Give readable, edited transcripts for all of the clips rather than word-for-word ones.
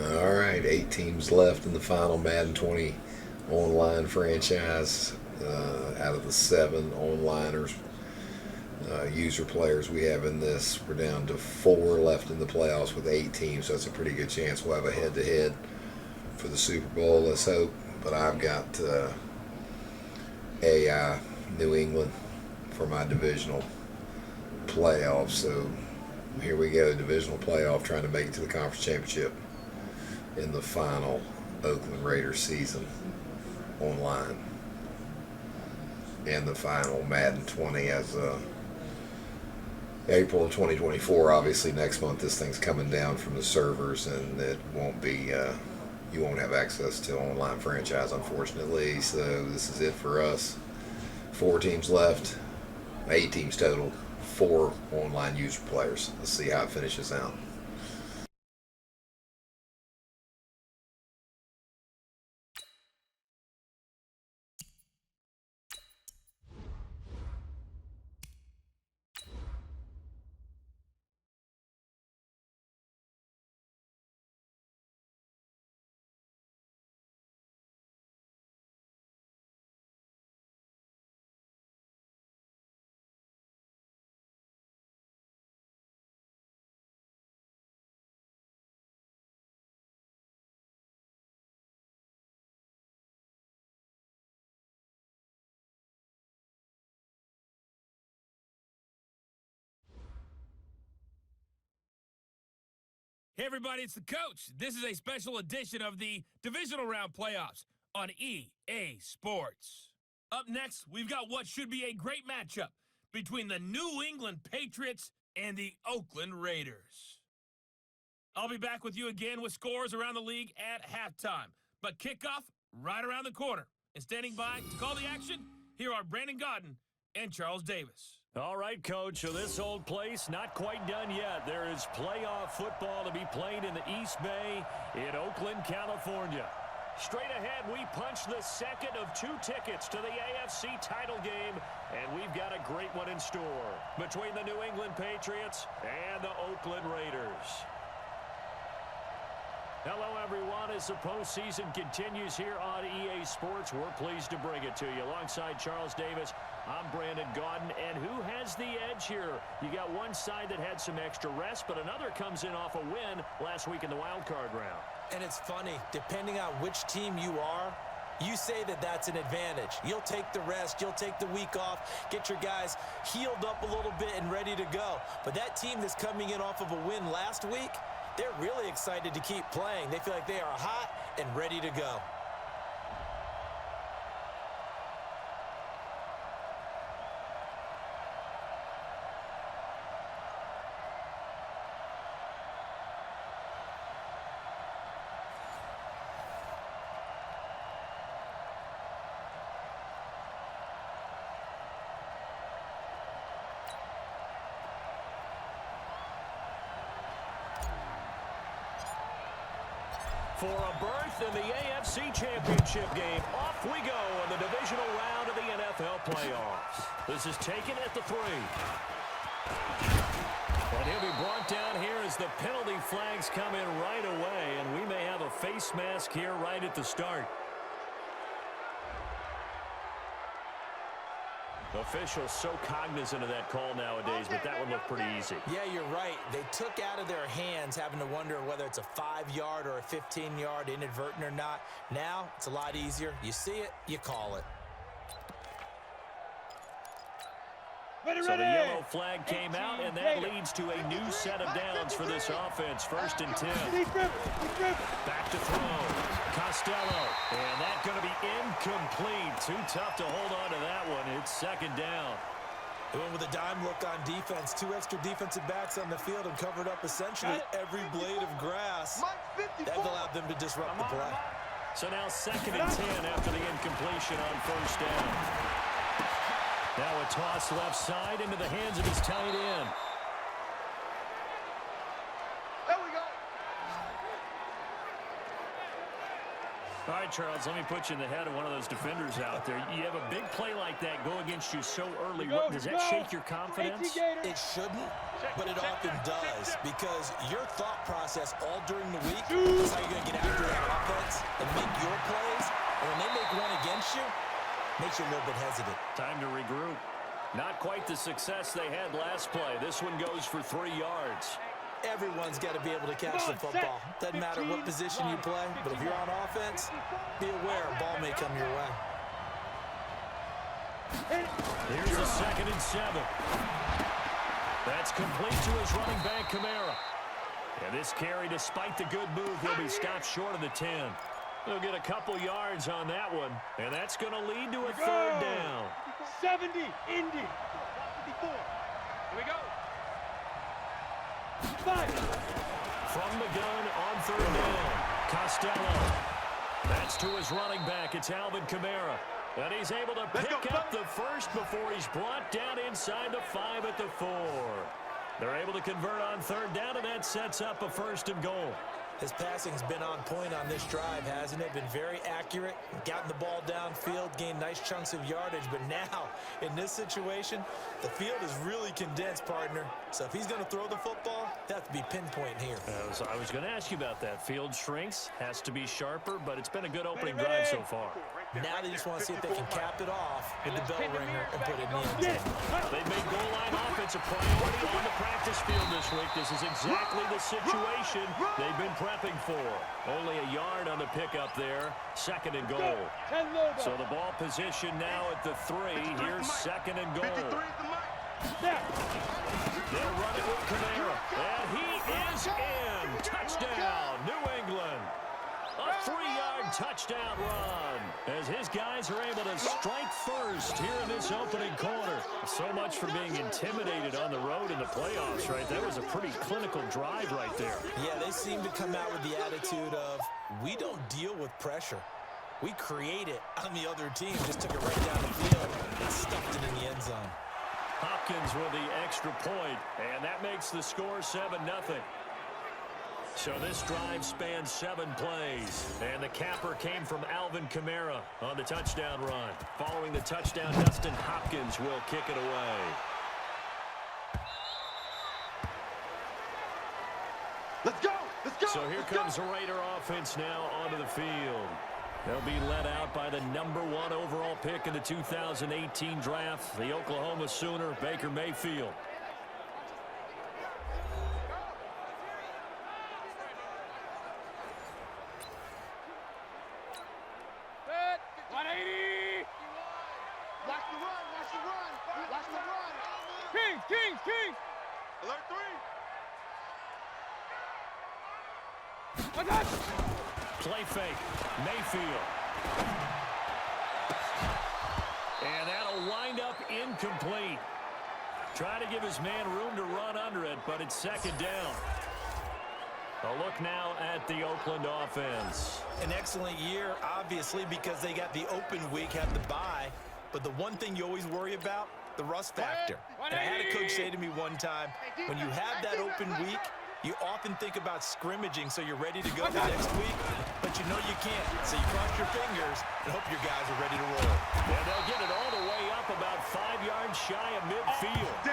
All right, 8 teams left in the final Madden 20 online franchise. Out of the 7 onliners, user players we have in this, we're down to 4 left in the playoffs with 8 teams. So that's a pretty good chance we'll have a head-to-head for the Super Bowl. Let's hope. But I've got AI New England for my divisional playoff. So here we go, divisional playoff, trying to make it to the conference championship in the final Oakland Raiders season online, and the final Madden 20 as April of 2024. Obviously next month this thing's coming down from the servers, and it won't be you won't have access to online franchise, unfortunately. So this is it for us. 4 teams left, 8 teams total, 4 online user players. Let's see how it finishes out. Hey everybody, it's the coach. This is a special edition of the Divisional Round Playoffs on EA Sports. Up next, we've got what should be a great matchup between the New England Patriots and the Oakland Raiders. I'll be back with you again with scores around the league at halftime, but kickoff right around the corner. And standing by to call the action, here are Brandon Godden and Charles Davis. All right, Coach, so this old place not quite done yet. There is playoff football to be played in the East Bay in Oakland, California. Straight ahead, we punch the second of 2 tickets to the AFC title game, and we've got a great one in store between the New England Patriots and the Oakland Raiders. Hello, everyone. As the postseason continues here on EA Sports, we're pleased to bring it to you. Alongside Charles Davis, I'm Brandon Godden. And who has the edge here? You got one side that had some extra rest, but another comes in off a win last week in the wild card round. And it's funny, depending on which team you are, you say that that's an advantage. You'll take the rest, you'll take the week off, get your guys healed up a little bit and ready to go. But that team that's coming in off of a win last week, they're really excited to keep playing. They feel like they are hot and ready to go. For a berth in the AFC Championship game, off we go in the divisional round of the NFL playoffs. This is taken at the 3. And he'll be brought down here as the penalty flags come in right away, and we may have a face mask here right at the start. Officials so cognizant of that call nowadays, but that one looked pretty easy. Yeah, you're right. They took out of their hands having to wonder whether it's a 5-yard or a 15-yard inadvertent or not. Now, it's a lot easier. You see it, you call it. So the yellow flag came out, and that leads to a new set of downs for this offense. 1st and 10. Back to throw. Costello. And that's going to be incomplete. Too tough to hold on to that one. It's 2nd down. They went with a dime look on defense. 2 extra defensive backs on the field and covered up essentially every blade of grass. That allowed them to disrupt the play. So now 2nd and 10 after the incompletion on 1st down. Now a toss left side into the hands of his tight end. There we go. All right, Charles, let me put you in the head of one of those defenders out there. You have a big play like that go against you so early. Does that shake your confidence? It shouldn't, but it often does, because your thought process all during the week is how you're going to get after that offense and make your plays. And when they make one against you, makes you a little bit hesitant. Time to regroup. Not quite the success they had last play. This one goes for 3 yards. Everyone's got to be able to catch the football. Doesn't matter what position you play, but if you're on offense, be aware a ball may come your way. Here's a 2nd and 7. That's complete to his running back, Kamara. And this carry, despite the good move, will be stopped short of the 10. They'll get a couple yards on that one, and that's going to lead to a 3rd down. 70, Indy. 54. Here we go. 5. From the gun on 3rd down, Costello. That's to his running back. It's Alvin Kamara. And he's able to pick up the first before he's brought down inside the 5 at the 4. They're able to convert on 3rd down, and that sets up a 1st and goal. His passing's been on point on this drive, hasn't it? Been very accurate, gotten the ball downfield, gained nice chunks of yardage. But now, in this situation, the field is really condensed, partner. So if he's going to throw the football, they have to be pinpoint here. I was going to ask you about that. Field shrinks, has to be sharper, but it's been a good opening drive so far. Now they just want to see if they can cap it off with the bell ringer and put it in the end zone. They've made goal line offense a priority on the practice field this week. This is exactly the situation they've been prepping for. Only a yard on the pickup there. 2nd and goal. So the ball position now at the 3. Here's 2nd and goal. They'll run it with Kamara. And he is in. Touchdown, New England. A 3-yard touchdown run as his guys are able to strike first here in this opening quarter. So much for being intimidated on the road in the playoffs, right? That was a pretty clinical drive right there. Yeah, they seem to come out with the attitude of, we don't deal with pressure. We create it on the other team. Just took it right down the field and stuffed it in the end zone. Hopkins with the extra point, and that makes the score 7-0. So this drive spans 7 plays, and the capper came from Alvin Kamara on the touchdown run. Following the touchdown, Dustin Hopkins will kick it away. Let's go! Let's go! So here comes the Raider offense now onto the field. They'll be led out by the #1 overall pick in the 2018 draft, the Oklahoma Sooner, Baker Mayfield. Kings! Alert 3! Play fake, Mayfield. And that'll wind up incomplete. Trying to give his man room to run under it, but it's 2nd down. A look now at the Oakland offense. An excellent year, obviously, because they got the open week, had the bye. But the one thing you always worry about, the rust factor. And I had a coach say to me one time, when you have that open week, you often think about scrimmaging so you're ready to go the next week, but you know you can't. So you cross your fingers and hope your guys are ready to roll. And they'll get it all the way up about 5 yards shy of midfield.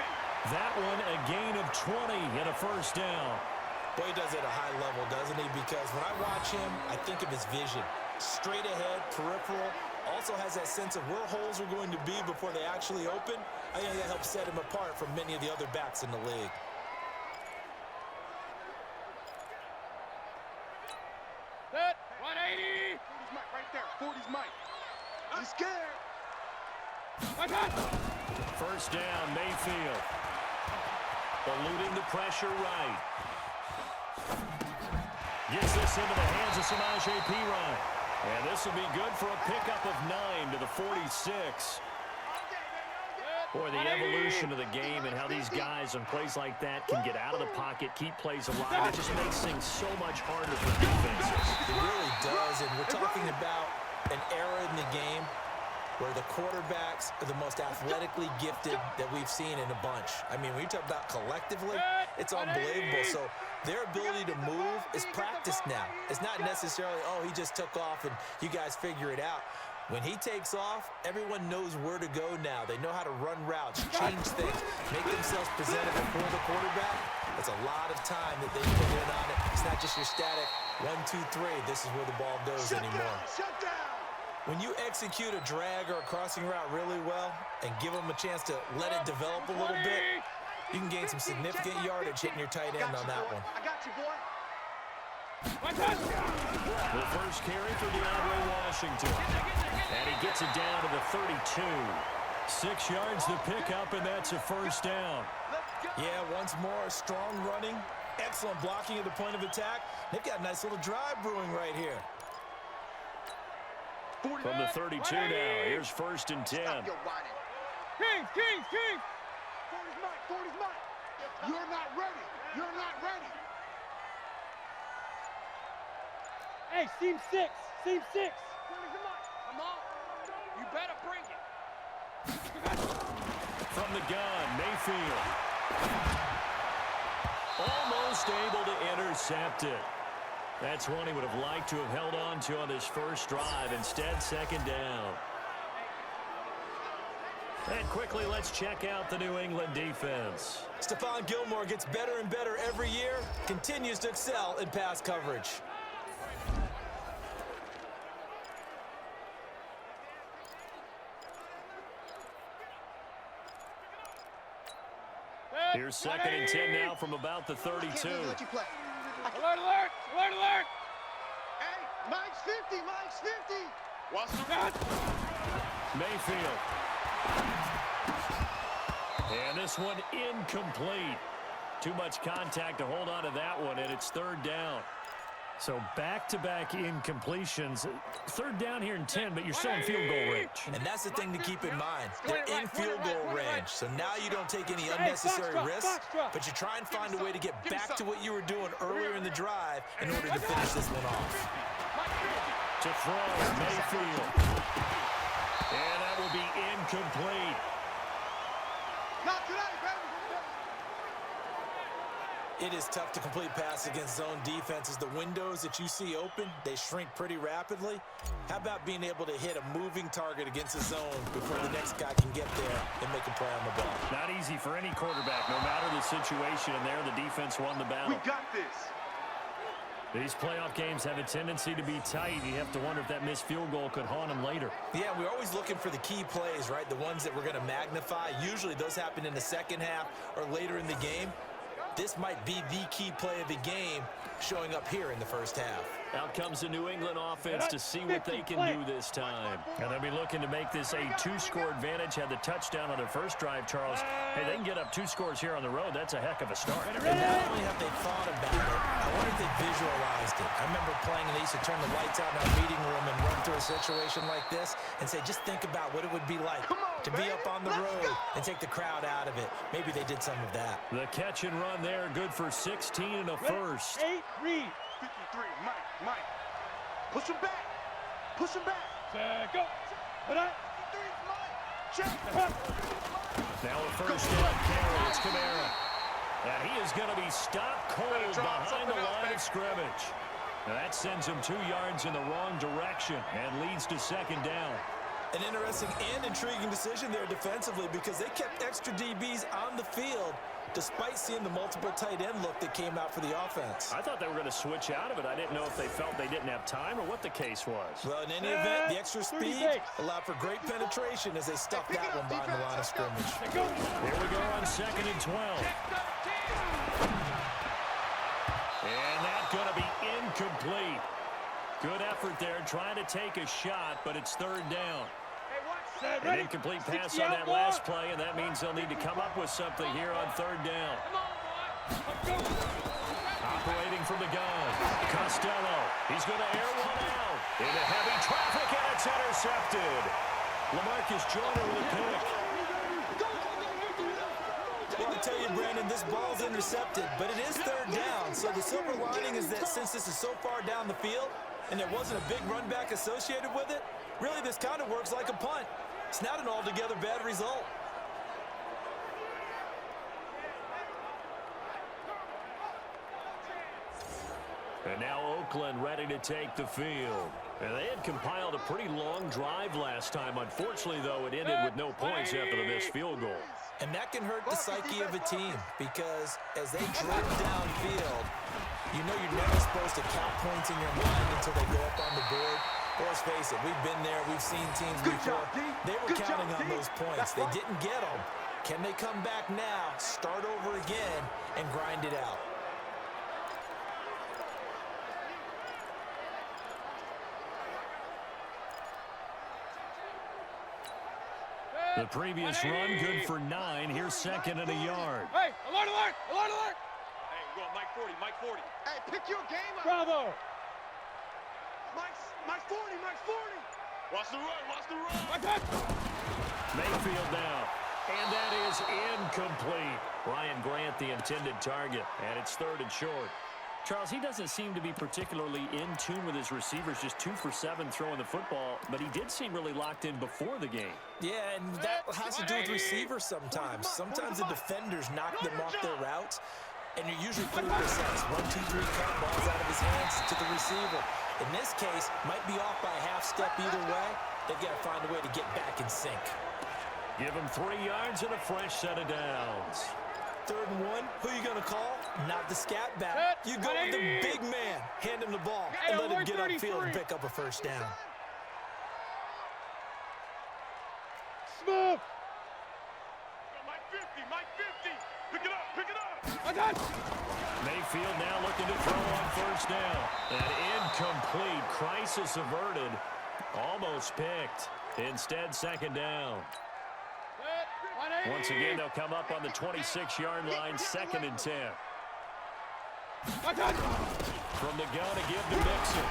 That one a gain of 20 and a 1st down. Boy, he does it at a high level, doesn't he? Because when I watch him, I think of his vision. Straight ahead, peripheral. Also has that sense of where holes are going to be before they actually open. I think that helps set him apart from many of the other backs in the league. Set, 180! 40's Mike right there. 40's Mike. He's scared. My God! 1st down, Mayfield. Eluding the pressure right. Gets this into the hands of Samaje Perine. And this will be good for a pickup of 9 to the 46. Boy, the evolution of the game and how these guys on plays like that can get out of the pocket, keep plays alive, it just makes things so much harder for defenses. It really does, and we're talking about an era in the game where the quarterbacks are the most athletically gifted that we've seen in a bunch. I mean, when you talk about collectively, it's unbelievable. So their ability to move is practiced now. It's not necessarily, oh, he just took off and you guys figure it out. When he takes off, everyone knows where to go now. They know how to run routes, change things, make themselves presentable for the quarterback. It's a lot of time that they put in on it. It's not just your static 1, 2, 3. This is where the ball goes anymore. Shut down. When you execute a drag or a crossing route really well and give them a chance to let it develop a little bit, you can gain some significant yardage hitting your tight end on that one. I got you, boy. The first carry for DeAndre Washington. And he gets it down to the 32. 6 yards to pick up, and that's a first down. Yeah, once more, strong running, excellent blocking at the point of attack. They've got a nice little drive brewing right here. From the 32 now, here's first and 10. Stop your whining. Kings, Kings, Kings. 40's mine, 40's mine. You're not ready. You're not ready. Hey, seam 6, seam 6. 40's mine. Come on. You better bring it. From the gun, Mayfield. Almost able to intercept it. That's one he would have liked to have held on to on his first drive. Instead, second down. And quickly, let's check out the New England defense. Stephon Gilmore gets better and better every year, continues to excel in pass coverage. Here's second and 10 now from about the 32. Alert, Alert, alert, alert. Hey, Mike's 50, Mike's 50. Watch the run. Mayfield. And this one incomplete. Too much contact to hold on to that one, and it's third down. So back-to-back incompletions. Third down here in 10, but you're still in field goal range. And that's the thing to keep in mind. They're in field goal range, so now you don't take any unnecessary risks, but you try and find a way to get back to what you were doing earlier in the drive in order to finish this one off. To throw, Mayfield. And that will be incomplete. Not today, baby. It is tough to complete pass against zone defenses. The windows that you see open, they shrink pretty rapidly. How about being able to hit a moving target against a zone before the next guy can get there and make a play on the ball? Not easy for any quarterback, no matter the situation, and there the defense won the battle. We got this. These playoff games have a tendency to be tight. You have to wonder if that missed field goal could haunt them later. Yeah, we're always looking for the key plays, right? The ones that we're going to magnify. Usually those happen in the second half or later in the game. This might be the key play of the game showing up here in the first half. Out comes the New England offense to see what they can do this time. And they'll be looking to make this a 2-score advantage. Had the touchdown on their first drive, Charles. Hey, they can get up 2 scores here on the road. That's a heck of a start. And not only have they thought about it, I wonder if they visualized it. I remember playing and they used to turn the lights out in our meeting room and run through a situation like this and say, just think about what it would be like to be up on the road and take the crowd out of it. Maybe they did some of that. The catch and run there, good for 16 and a first. 8, read. 53, Mike. Push him back. Push him back. Go. Put up. 53's Mike. Check. Now a first down carry. It's Kamara. And he is going to be stopped cold behind the line of scrimmage. Now that sends him 2 yards in the wrong direction and leads to second down. An interesting and intriguing decision there defensively because they kept extra DBs on the field despite seeing the multiple tight end look that came out for the offense. I thought they were going to switch out of it. I didn't know if they felt they didn't have time or what the case was. Well, in any event, the extra speed allowed for great penetration as they stuffed that one behind the line of scrimmage. Here we go on second and 12. And that's going to be incomplete. Good effort there, trying to take a shot, but it's third down. An incomplete pass on that last play, and that means they'll need to come up with something here on third down. Operating from the gun, Costello. He's going to air one out into heavy traffic, and it's intercepted. LaMarcus Joyner with a pick. Well, I tell you, Brandon, this ball's intercepted, but it is third down. So the silver lining is that since this is so far down the field and there wasn't a big run back associated with it, Really, this kind of works like a punt. It's not an altogether bad result. And now Oakland ready to take the field. And they had compiled a pretty long drive last time. Unfortunately, though, it ended with no points after the missed field goal. And that can hurt the psyche of a team because as they drift downfield, you know you're never supposed to count points in your mind until they go up on the board. Well, let's face it, we've been there. We've seen teams before. They were counting on those points. They didn't get them. Can they come back now, start over again, and grind it out? The previous run, good for 9. Here's second and a yard. Hey, alert, alert, alert, alert. Hey, go on, Mike 40, Mike 40. Hey, pick your game up. Bravo. Mike 40, Mike 40. Watch the run, watch the run. My touch. Mayfield down. And that is incomplete. Ryan Grant, the intended target. And it's 3rd and short. Charles, he doesn't seem to be particularly in tune with his receivers, just 2 for 7 throwing the football, but he did seem really locked in before the game. Yeah, and that has to do with receivers sometimes. Sometimes the defenders knock them off their routes, and you're usually pretty precise. 1, 2, 3, cut, ball's out of his hands to the receiver. In this case, might be off by a half step either way. They've got to find a way to get back in sync. Give him 3 yards and a fresh set of downs. 3rd and 1, who are you going to call? Not the scat back. You go with the big man. Hand him the ball and let him get upfield and pick up a first down. Smooth. Mike 50, Mike 50. Pick it up, pick it up. My touch. Mayfield now looking to throw on first down. And incomplete. Crisis averted. Almost picked. Instead, second down. Once again, they'll come up on the 26-yard line, 2nd and 10. My touch. From the gun to give to Mixon.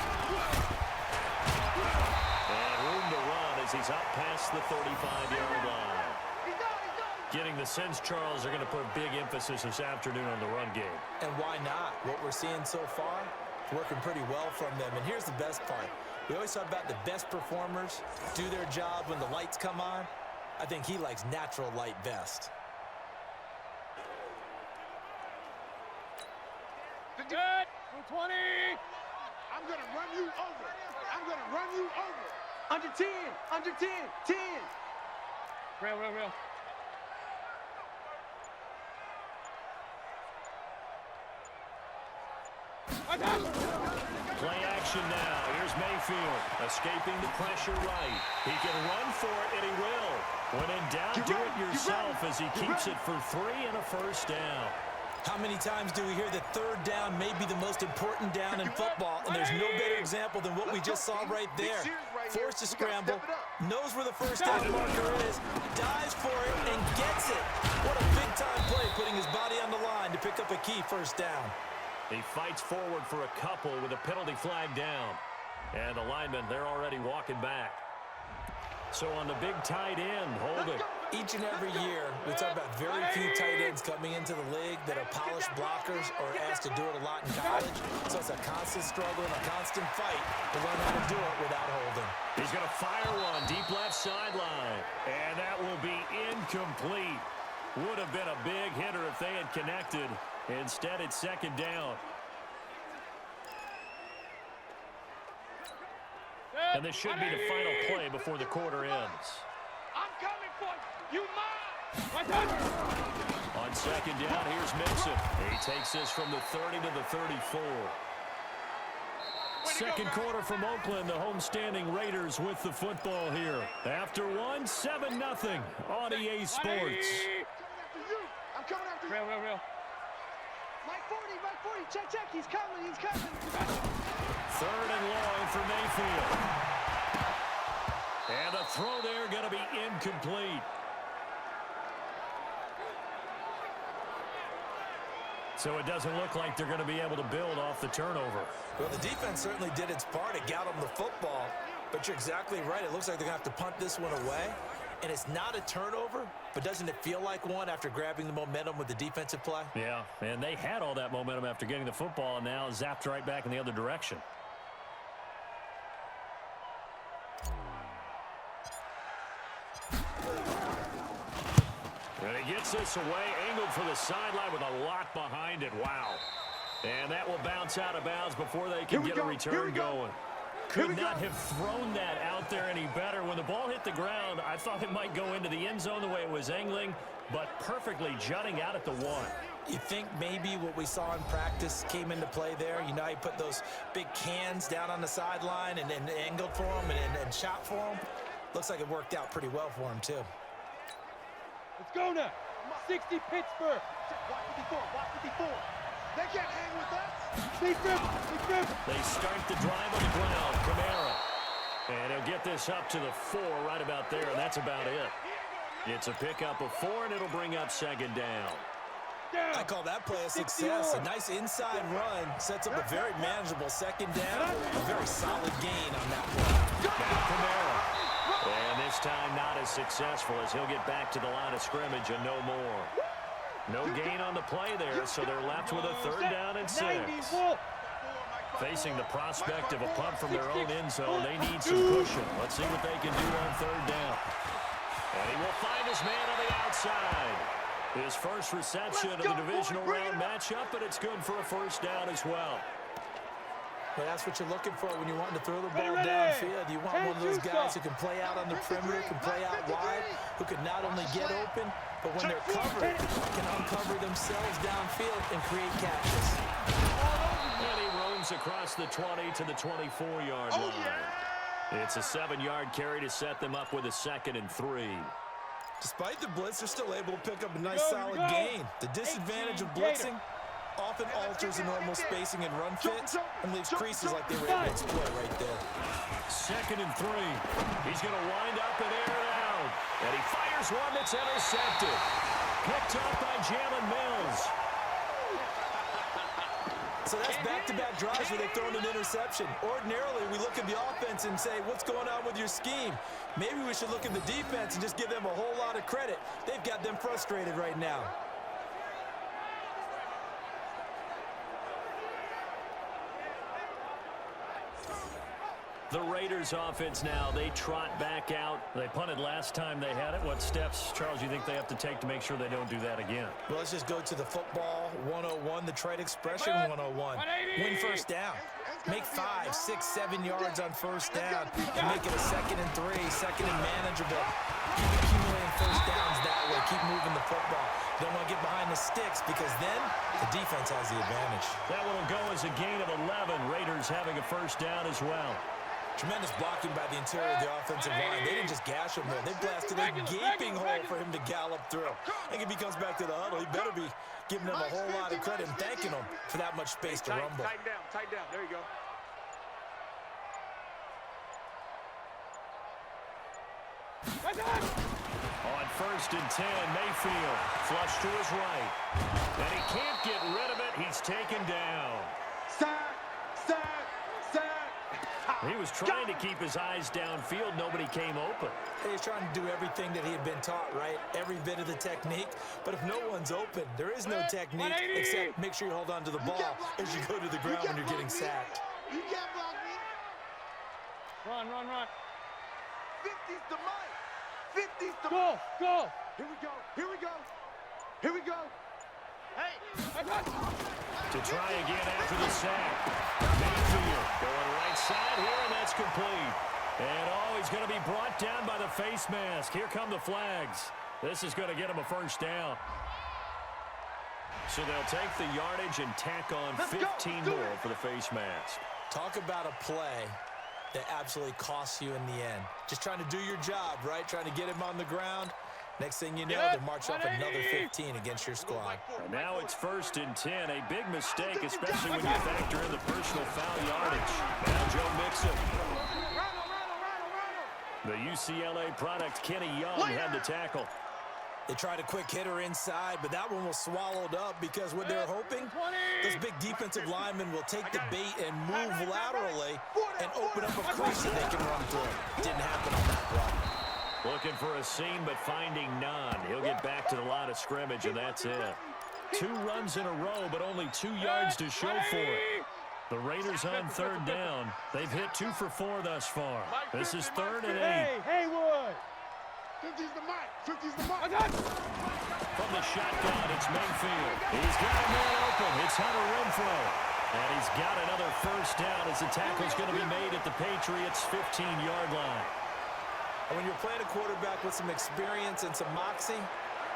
And room to run as he's up past the 35-yard line. Getting the sense, Charles, they're going to put big emphasis this afternoon on the run game. And why not? What we're seeing so far, working pretty well from them. And here's the best part. We always talk about the best performers do their job when the lights come on. I think he likes natural light best. Good. 20. I'm going to run you over. I'm going to run you over. Under 10. Under 10. 10. Real. My touch. Play action now. Here's Mayfield escaping the pressure right. He can run for it, and he will. When in doubt, do it yourself as he keeps it for 3 and a first down. How many times do we hear that 3rd down may be the most important down in football, and there's no better example than what we just saw right there. Forced to scramble, knows where the first down marker is, dives for it, and gets it. What a big-time play, putting his body on the line to pick up a key first down. He fights forward for a couple with a penalty flag down. And the linemen, they're already walking back. So on the big tight end, holding. Each and every year, we talk about very few tight ends coming into the league that are polished blockers or asked to do it a lot in college. So it's a constant struggle and a constant fight to learn how to do it without holding. He's going to fire one deep left sideline. And that will be incomplete. Would have been a big hitter if they had connected. Instead, it's second down. And this should be the final play before the quarter ends. I'm coming for you. You mine. My touch. On second down, here's Mixon. He takes this from the 30 to the 34. Second quarter from Oakland, the homestanding Raiders with the football here. After one, 7-0 on EA Sports. I'm coming after you. Real. Mike 40, check, he's coming. 3rd and long for Mayfield. And the throw there going to be incomplete. So it doesn't look like they're going to be able to build off the turnover. Well, the defense certainly did its part. It got them the football. But you're exactly right. It looks like they're going to have to punt this one away. And it's not a turnover, but doesn't it feel like one after grabbing the momentum with the defensive play? Yeah, and they had all that momentum after getting the football, and now zapped right back in the other direction. And he gets this away, angled for the sideline with a lot behind it. Wow. And that will bounce out of bounds before they can get a return going. Could not have thrown that out there any better. When the ball hit the ground, I thought it might go into the end zone the way it was angling, but perfectly jutting out at the 1. You think maybe what we saw in practice came into play there? You know, he put those big cans down on the sideline and angled for him and shot for him. Looks like it worked out pretty well for him, too. Let's go now. 60 Pittsburgh. Watch 54, watch 54. They can't hang with us. They start the drive on the ground. Kamara. And he'll get this up to the 4 right about there, and that's about it. It's a pickup of 4, and it'll bring up second down. I call that play a success. A nice inside run sets up a very manageable second down. A very solid gain on that play. Now Kamara. And this time not as successful as he'll get back to the line of scrimmage and no more. No gain on the play there, so they're left with a 3rd down and 6. Facing the prospect of a punt from their own end zone, they need some cushion. Let's see what they can do on 3rd down. And he will find his man on the outside. His first reception of the divisional round matchup, but it's good for a 1st down as well. Well, that's what you're looking for when you're wanting to throw the ball downfield. You want one of those guys who can play out on the perimeter, can play out wide, who can not only get open, but when they're covered, can uncover themselves downfield and create catches. And he roams across the 20 to the 24-yard line. It's a 7-yard carry to set them up with a 2nd and 3. Despite the blitz, they're still able to pick up a nice solid gain. The disadvantage of blitzing often alters the normal spacing and run fits and leaves creases like they were able to exploit right there. 2nd and 3. He's going to wind up and air it out. And he fires one that's intercepted. Picked up by Jalen Mills. So that's back-to-back drives where they've thrown an interception. Ordinarily, we look at the offense and say, what's going on with your scheme? Maybe we should look at the defense and just give them a whole lot of credit. They've got them frustrated right now. The Raiders offense now, they trot back out. They punted last time they had it. What steps, Charles, you think they have to take to make sure they don't do that again? Well, let's just go to the football 101, the trade expression 101. Win 1st down. Make 5, 6, 7 yards on 1st down and make it a 2nd and 3, 2nd and manageable. Keep accumulating 1st downs that way. Keep moving the football. You don't want to get behind the sticks because then the defense has the advantage. That one will go as a gain of 11. Raiders having a 1st down as well. Tremendous blocking by the interior of the offensive line. They didn't just gash him there. They blasted a gaping hole for him to gallop through. I think if he comes back to the huddle, he better be giving them a whole lot of credit and thanking them for that much space to rumble. Tighten down. There you go. On 1st and 10, Mayfield flush to his right. And he can't get rid of it. He's taken down. Sack. He was trying to keep his eyes downfield. Nobody came open. He was trying to do everything that he had been taught, right? Every bit of the technique. But if no one's open, there is no technique except make sure you hold on to the ball as you go to the ground when you're getting sacked. You can't block me. Run. 50's the mic. 50's the Go. Here we go. Hey. To try again after the sack. Mayfield going right side here, and that's complete. And he's going to be brought down by the face mask. Here come the flags. This is going to get him a 1st down. So they'll take the yardage and tack on 15 more for the face mask. Talk about a play that absolutely costs you in the end. Just trying to do your job, right? Trying to get him on the ground. Next thing you know, they march off another 15 against your squad. And now it's 1st and 10. A big mistake, especially when you factor in the personal foul yardage. Now Joe Mixon. The UCLA product, Kenny Young, had the tackle. They tried a quick hitter inside, but that one was swallowed up because what they're hoping, those big defensive linemen will take the bait and move laterally and open up a crease that they can run through. Didn't happen on that play. Looking for a seam, but finding none. He'll get back to the line of scrimmage, and that's it. 2 runs in a row, but only 2 yards to show for it. The Raiders on 3rd down. They've hit 2 for 4 thus far. This is 3rd and 8. Haywood. 50's the mic. from the shotgun. It's Mayfield. He's got a man open. It's Hunter Renfrow. And he's got another first down as the tackle's going to be made at the Patriots' 15-yard line. And when you're playing a quarterback with some experience and some moxie,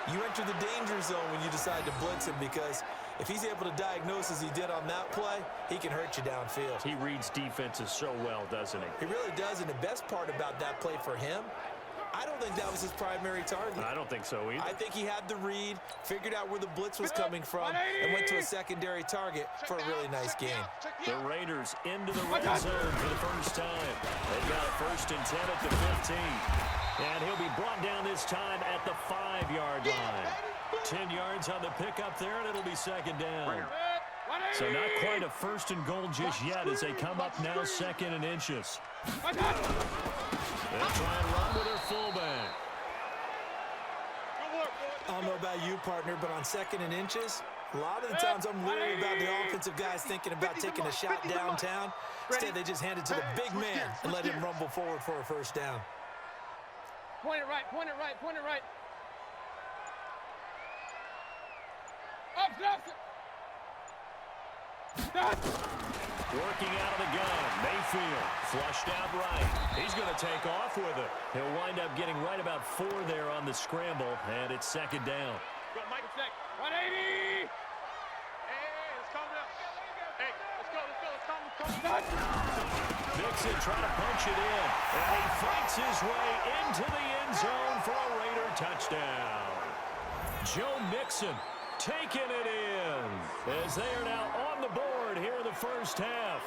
you enter the danger zone when you decide to blitz him, because if he's able to diagnose as he did on that play, he can hurt you downfield. He reads defenses so well, doesn't he? He really does, and the best part about that play for him, I don't think that was his primary target. I don't think so either. I think he had the read, figured out where the blitz was coming from, and went to a secondary target for a really nice game. The Raiders into the red zone for the first time. They've got a 1st and 10 at the 15. And he'll be brought down this time at the 5-yard line. 10 yards on the pickup there, and it'll be 2nd down. So not quite a 1st and goal just yet as they come up now 2nd and inches. They'll try and run with their fullback. I don't know about you, partner, but on 2nd and inches, a lot of the times I'm leery about the offensive guys thinking about taking a shot downtown. Instead, they just hand it to the big man and let him rumble forward for a 1st down. Point it right, point it right, point it right. Up, Working out of the gun, Mayfield flushed out right. He's going to take off with it. He'll wind up getting right about 4 there on the scramble, and it's 2nd down. Go, Mike, 180! Hey, let's calm down. Hey, let's go. Mixon trying to punch it in, and he fights his way into the end zone for a Raider touchdown. Joe Mixon taking it in as they are now on the board here in the first half.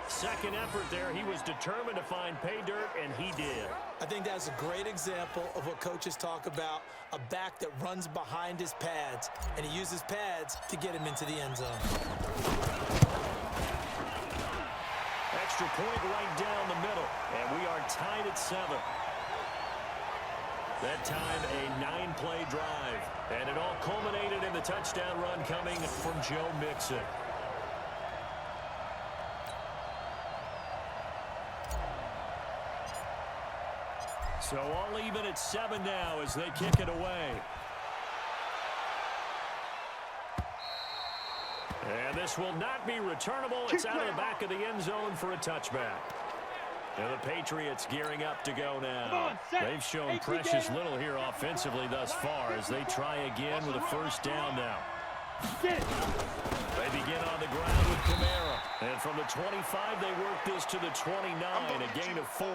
Second effort there, he was determined to find pay dirt, and he did. I think that's a great example of what coaches talk about, a back that runs behind his pads, and he uses pads to get him into the end zone. Extra point right down the middle, and we are tied at 7. That time, a 9-play drive, and it all culminated in the touchdown run coming from Joe Mixon. So all even at 7 now as they kick it away. And this will not be returnable. It's out of the back of the end zone for a touchback. And the Patriots gearing up to go now. They've shown precious little here offensively thus far as they try again with a 1st down now. They begin on the ground with Kamara. And from the 25, they work this to the 29, a gain of 4.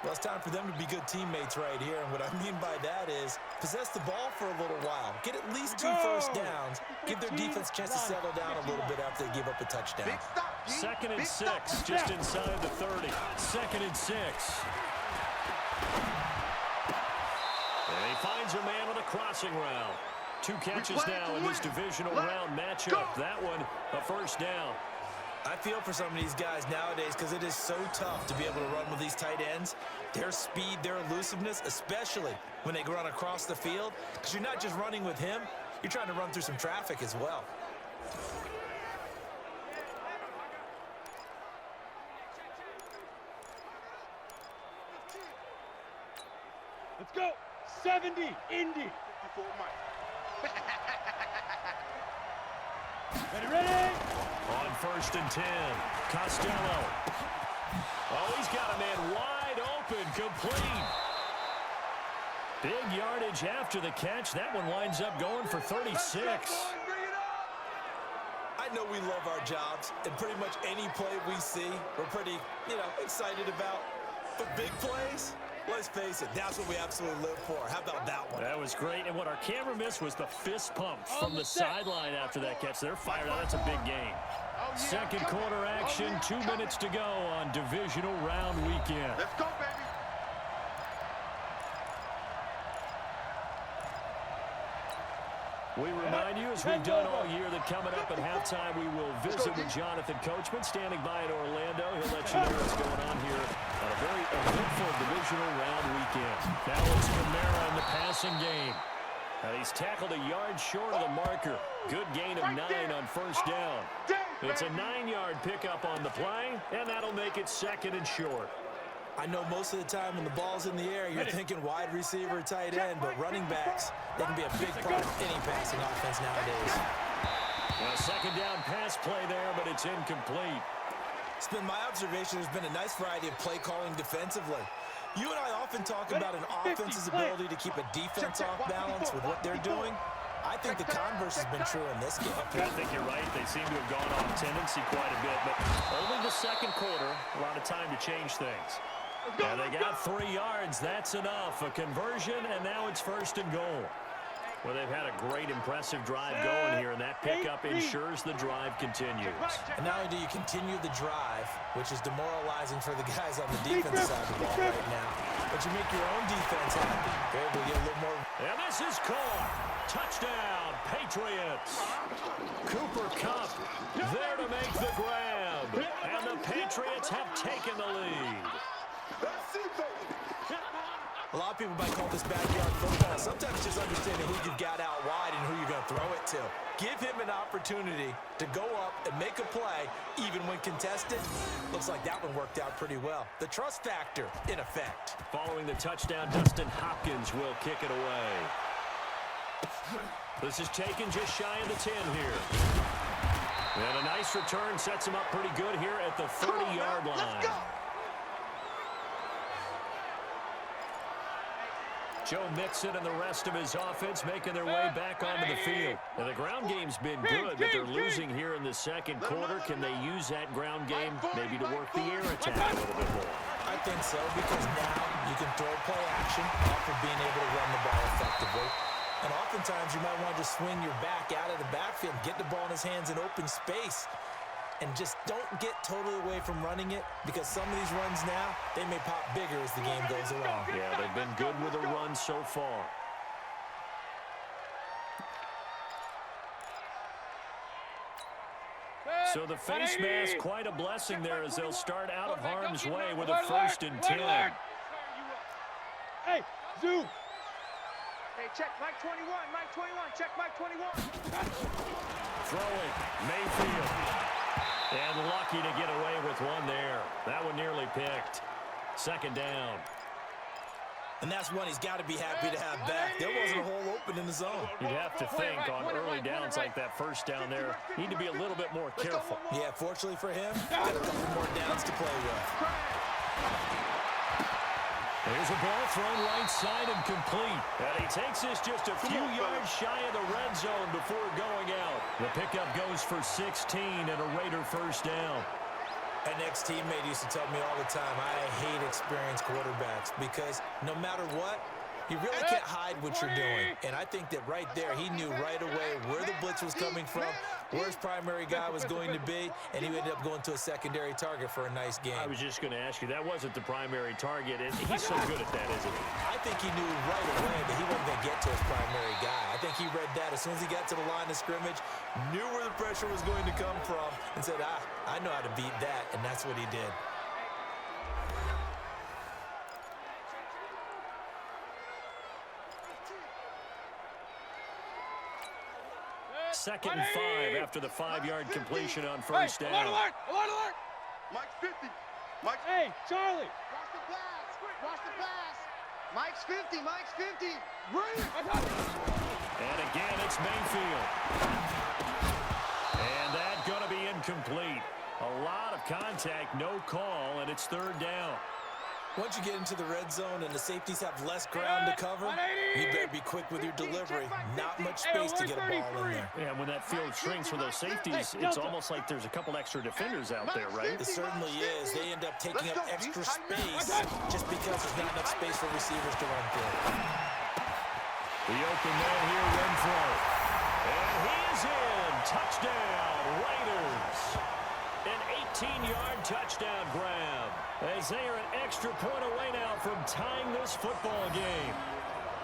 Well, it's time for them to be good teammates right here. And what I mean by that is possess the ball for a little while. Get at least 2 first downs. Give their defense a chance to settle down a little bit after they give up a touchdown. 2nd and 6, just inside the 30. 2nd and 6. And he finds a man on a crossing route. 2 catches now in this divisional round matchup. That one, a 1st down. I feel for some of these guys nowadays because it is so tough to be able to run with these tight ends. Their speed, their elusiveness, especially when they run across the field. Because you're not just running with him, you're trying to run through some traffic as well. Let's go. 70, Indy. 54, Mike. Ready? On 1st and 10, Costello. Oh, he's got a man wide open, complete. Big yardage after the catch. That one winds up going for 36. I know we love our jobs, and pretty much any play we see, we're pretty, excited about. But big plays, let's face it, that's what we absolutely live for. How about that one? That was great, and what our camera missed was the fist pump from the sideline after that catch. They're fired out. That's a big game. Second quarter action, 2 minutes to go on divisional round weekend. Let's go, baby. We remind you, as we've done all year, that coming up at halftime, we will visit with Jonathan Coachman, standing by in Orlando. He'll let you know what's going on here on a very eventful divisional round weekend. Now it's Kamara in the passing game. And he's tackled a yard short of the marker. Good gain of 9 on 1st down. It's a 9-yard pickup on the play, and that'll make it 2nd and short. I know most of the time when the ball's in the air, you're thinking wide receiver, tight end, but running backs, they can be a big part of any passing offense nowadays. A second down pass play there, but it's incomplete. It's been my observation there's been a nice variety of play calling defensively. You and I often talk about an offense's ability to keep a defense off balance with what they're doing. I think the converse has been true in this game. I think you're right. They seem to have gone off tendency quite a bit, but only the second quarter, a lot of time to change things. And they got 3 yards. That's enough. A conversion, and now it's 1st and goal. Well, they've had a great, impressive drive going here, and that pickup ensures the drive continues. And not only do you continue the drive, which is demoralizing for the guys on the defensive side of the ball right now, but you make your own defense happy. They're able to get a little more. And this is caught. Touchdown, Patriots. Cooper Kupp there to make the grab. And the Patriots have taken the lead. A lot of people might call this backyard football. Sometimes just understanding who you've got out wide and who you're going to throw it to. Give him an opportunity to go up and make a play, even when contested. Looks like that one worked out pretty well. The trust factor in effect. Following the touchdown, Dustin Hopkins will kick it away. This is taken just shy of the 10 here. And a nice return sets him up pretty good here at the 30-yard line. Joe Mixon and the rest of his offense making their way back onto the field. And the ground game's been good, but they're losing here in the second quarter. Can they use that ground game maybe to work the air attack a little bit more? I think so, because now you can throw play action off of being able to run the ball effectively. And oftentimes you might want to just swing your back out of the backfield, get the ball in his hands in open space, and just don't get totally away from running it, because some of these runs now, they may pop bigger as the game goes along. Yeah, they've been good with a run so far. So the face mask, quite a blessing there as they'll start out of harm's way with a 1st and 10. Hey, Zoo. Hey, check Mike 21, Mike 21, check Mike 21. Throwing, Mayfield. And lucky to get away with one there. That one nearly picked. 2nd down. And that's one he's got to be happy to have back. There wasn't a hole open in the zone. You'd have to think on early downs like that 1st down there, need to be a little bit more careful. Yeah, fortunately for him, got a couple more downs to play with. There's a ball thrown right side and complete. And he takes this just a few yards shy of the red zone before going out. The pickup goes for 16 and a Raider 1st down. An ex-teammate used to tell me all the time, I hate experienced quarterbacks because no matter what, you really can't hide what you're doing. And I think that right there, he knew right away where the blitz was coming from, where his primary guy was going to be, and he ended up going to a secondary target for a nice game. I was just going to ask you, that wasn't the primary target, and he's so good at that, isn't he? I think he knew right away that he wasn't going to get to his primary guy. I think he read that as soon as he got to the line of scrimmage, knew where the pressure was going to come from, and said, I know how to beat that, and that's what he did. Second and 5 after the 5-yard completion on 1st down. Alert! Mike's 50. Mike's... Hey, Charlie! Watch the pass. Watch the pass. Mike's 50. Mike's 50. And again, it's Mayfield. And that's going to be incomplete. A lot of contact, no call, and it's 3rd down. Once you get into the red zone and the safeties have less ground to cover, you better be quick with your delivery. Not much space to get a ball in there. Yeah, when that field shrinks with those safeties, it's almost like there's a couple extra defenders out there, right? It certainly is. They end up taking up extra space just because there's not enough space for receivers to run through. The open man here, Renfro. And he is in. Touchdown, Raiders. An 18-yard touchdown grab. As they are an extra point away now from tying this football game.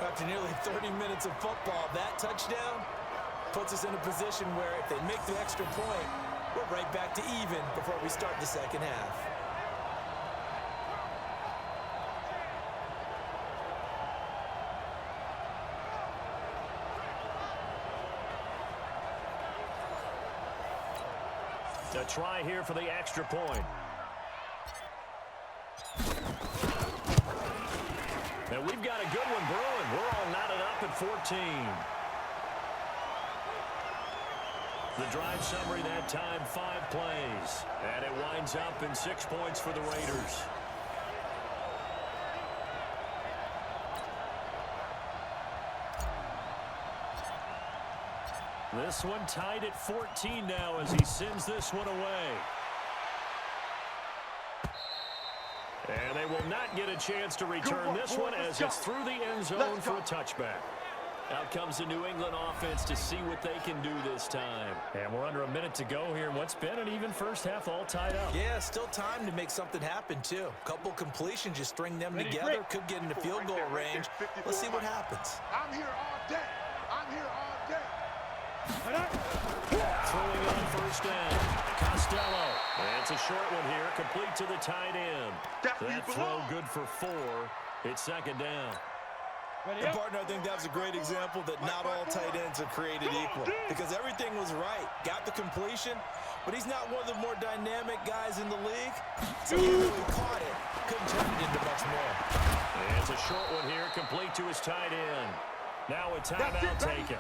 After nearly 30 minutes of football, that touchdown puts us in a position where if they make the extra point, we're right back to even before we start the second half. A try here for the extra point. got a good one brewing. We're all knotted up at 14. The drive summary that time, 5 plays. And it winds up in 6 points for the Raiders. This one tied at 14 now as he sends this one away. And they will not get a chance to return this one as it's through the end zone for a touchback. Out comes the New England offense to see what they can do this time. And we're under a minute to go here. What's been an even first half, all tied up. Yeah, still time to make something happen, too. Couple completions, just string them together. Could get into field goal range. Let's see what happens. I'm here all day. I'm here all day. Throwing on first down. Costello. And it's a short one here, complete to the tight end. That throw good for 4. It's second down. And partner, I think that was a great example that not all tight ends are created equal, because everything was right. Got the completion, but he's not one of the more dynamic guys in the league. So he really caught it. Couldn't turn it into much more. And it's a short one here, complete to his tight end. Now a timeout taken.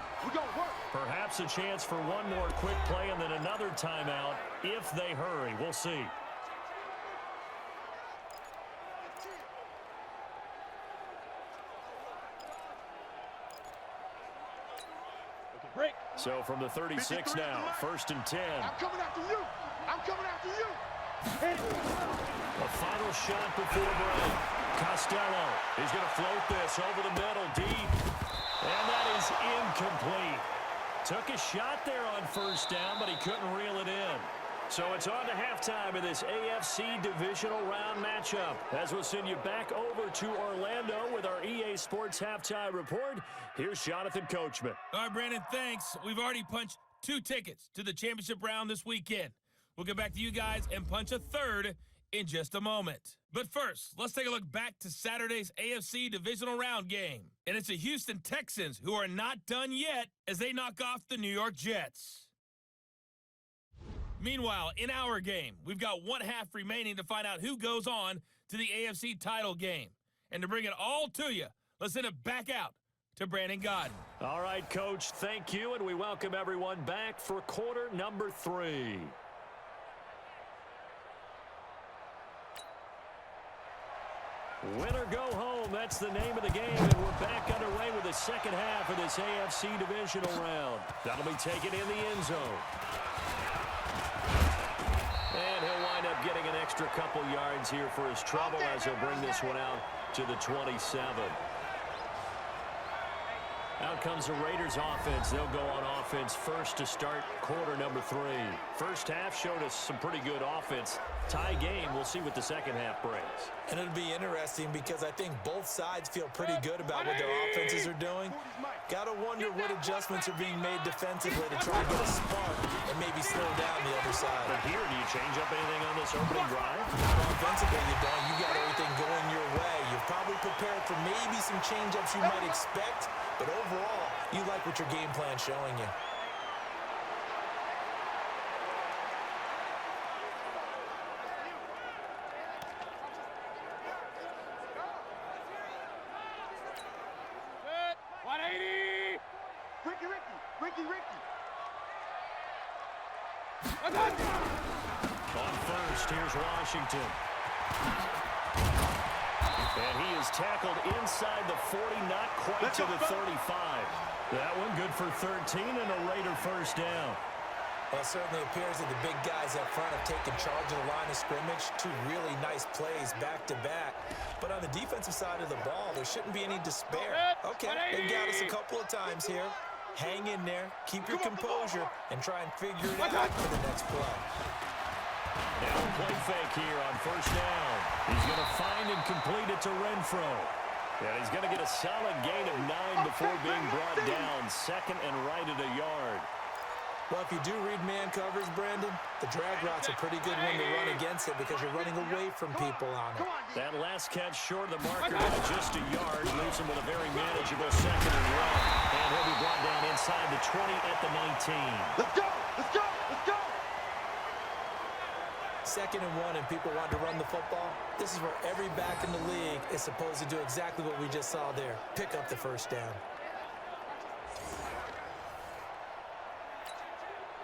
Perhaps a chance for one more quick play and then another timeout if they hurry. We'll see. So from the 36 now, 1st and 10. I'm coming after you. I'm coming after you. A final shot before break. Costello is going to float this over the middle, deep. And that is incomplete. Took a shot there on first down, but he couldn't reel it in. So it's on to halftime in this AFC Divisional Round matchup. As we'll send you back over to Orlando with our EA Sports Halftime Report, here's Jonathan Coachman. All right, Brandon, thanks. We've already punched 2 tickets to the championship round this weekend. We'll get back to you guys and punch a third in just a moment. But first, let's take a look back to Saturday's AFC Divisional Round game. And it's the Houston Texans who are not done yet as they knock off the New York Jets. Meanwhile, in our game, we've got 1 half remaining to find out who goes on to the AFC title game. And to bring it all to you, let's send it back out to Brandon Godden. All right, Coach, thank you, and we welcome everyone back for quarter number 3. Win or go home, that's the name of the game, and we're back underway with the second half of this AFC Divisional Round. That'll be taken in the end zone. And he'll wind up getting an extra couple yards here for his trouble as he'll bring this one out to the 27. Out comes the Raiders offense. They'll go on offense first to start quarter number 3. First half showed us some pretty good offense. Tie game. We'll see what the second half brings. And it'll be interesting because I think both sides feel pretty good about what their offenses are doing. Got to wonder what adjustments are being made defensively to try and get a spark and maybe slow down the other side. But here, do you change up anything on this opening drive? Not offensively, you don't. You got everything going your way. You're probably prepared for maybe some change-ups you might expect. But overall, you like what your game plan's showing you. Good. 180. Ricky. On first, here's Washington. And he is tackled inside the 40, not quite to the 35. That one good for 13 and a Raider first down. Well, it certainly appears that the big guys up front have taken charge of the line of scrimmage. 2 really nice plays back-to-back. But on the defensive side of the ball, there shouldn't be any despair. Okay, they've got us a couple of times here. Hang in there, keep your composure, and try and figure it out for the next play. Now a play fake here on first down. He's going to find and complete it to Renfro. And he's going to get a solid gain of 9 before being brought down. Second and right at a yard. Well, if you do read man covers, Brandon, the drag route's a pretty good one to run against it because you're running away from people on it. That last catch short of the marker by just a yard leaves him with a very manageable second and 1. And he'll be brought down inside the 20 at the 19. Let's go. 2nd and 1 and people want to run the football, this is where every back in the league is supposed to do exactly what we just saw there. Pick up the first down.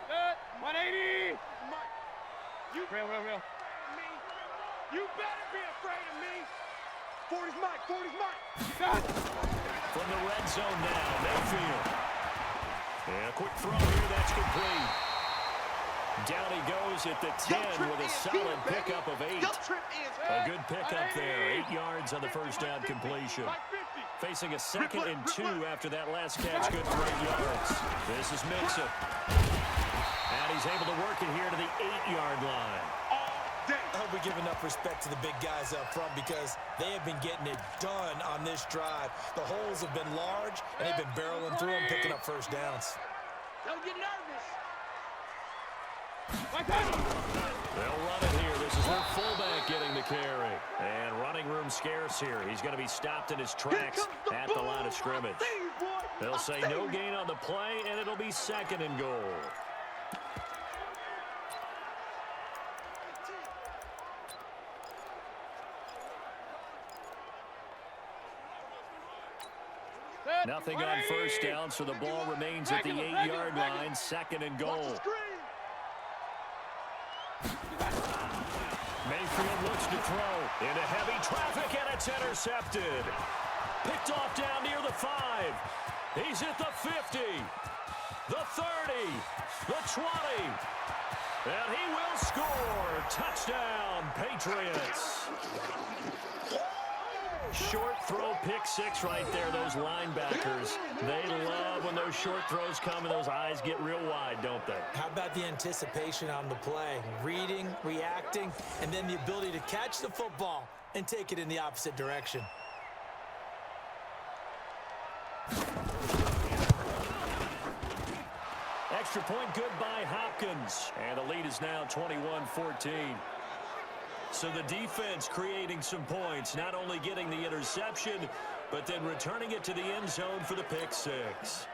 Good. 180. You real. You better be afraid of me. 40's Mike. 40's Mike. From the red zone now, Mayfield. And a quick throw here, that's complete. Down he goes at the 10 with a solid pickup of 8. A good pickup there, 8 yards on the first down completion. Facing a 2nd and 2 after that last catch, good for 8 yards. This is Mixon. And he's able to work it here to the 8-yard line. I hope we give enough respect to the big guys up front because they have been getting it done on this drive. The holes have been large, and they've been barreling through them, picking up first downs. Don't get nervous. They'll run it here. This is their fullback getting the carry. And running room scarce here. He's going to be stopped in his tracks at the line of scrimmage. They'll say no gain on the play, and it'll be 2nd and goal. Nothing on first down, so the ball remains at the 8-yard line, 2nd and goal. Mayfield looks to throw into heavy traffic, and it's intercepted. Picked off down near the 5. He's at the 50, the 30, the 20. And he will score. Touchdown, Patriots. Short throw, pick 6 right there, those linebackers. They love when those short throws come and those eyes get real wide, don't they? How about the anticipation on the play? Reading, reacting, and then the ability to catch the football and take it in the opposite direction. Extra point good by Hopkins. And the lead is now 21-14. So the defense creating some points, not only getting the interception, but then returning it to the end zone for the pick 6.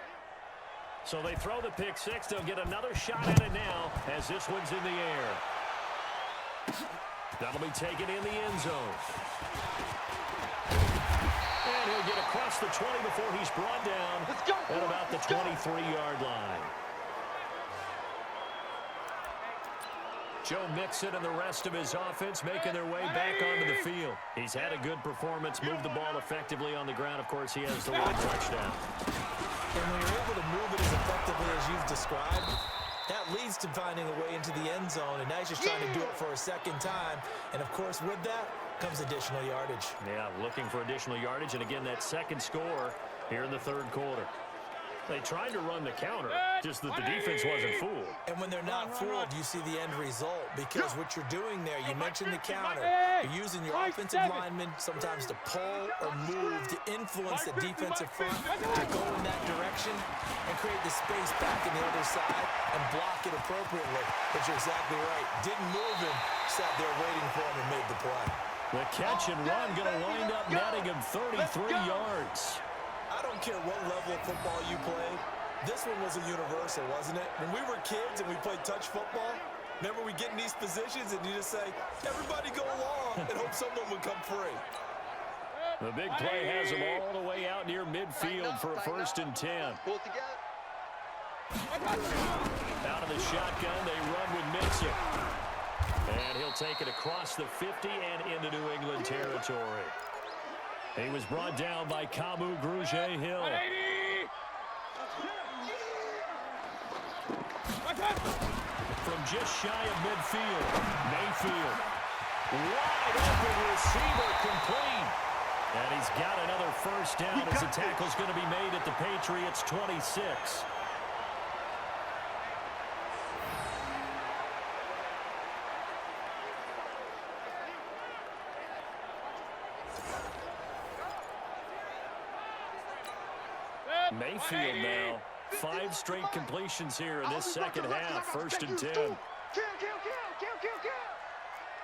So they throw the pick 6. They'll get another shot at it now as this one's in the air. That'll be taken in the end zone. And he'll get across the 20 before he's brought down at about the 23-yard line. Joe Mixon and the rest of his offense making their way back onto the field. He's had a good performance, moved the ball effectively on the ground. Of course, he has the one touchdown. And when you're able to move it as effectively as you've described, that leads to finding a way into the end zone, and now he's just trying to do it for a 2nd time. And, of course, with that comes additional yardage. Yeah, looking for additional yardage, and again, that 2nd score here in the 3rd quarter. They tried to run the counter, just that the defense wasn't fooled. And when they're not fooled, you see the end result because what you're doing there, you mentioned the counter. You're using your offensive linemen sometimes to pull or move to influence the defensive front to go in that direction and create the space back in the other side and block it appropriately. But you're exactly right. Didn't move him, sat there waiting for him and made the play. The catch and run going to wind up netting him 33 yards. I don't care what level of football you played. This one was a universal, wasn't it? When we were kids and we played touch football, remember we get in these positions and you just say, everybody go along and hope someone would come free. The big play has him all the way out near midfield for a 1st and 10. Pull it together. Out of the shotgun, they run with Mixon. And he'll take it across the 50 and into New England territory. He was brought down by Kamu Grugier-Hill. From just shy of midfield, Mayfield. Wide open receiver complete. And he's got another first down as the tackle's going to be made at the Patriots' 26. Mayfield now, 5 straight completions here in this 2nd half, 1st and 10. Kill.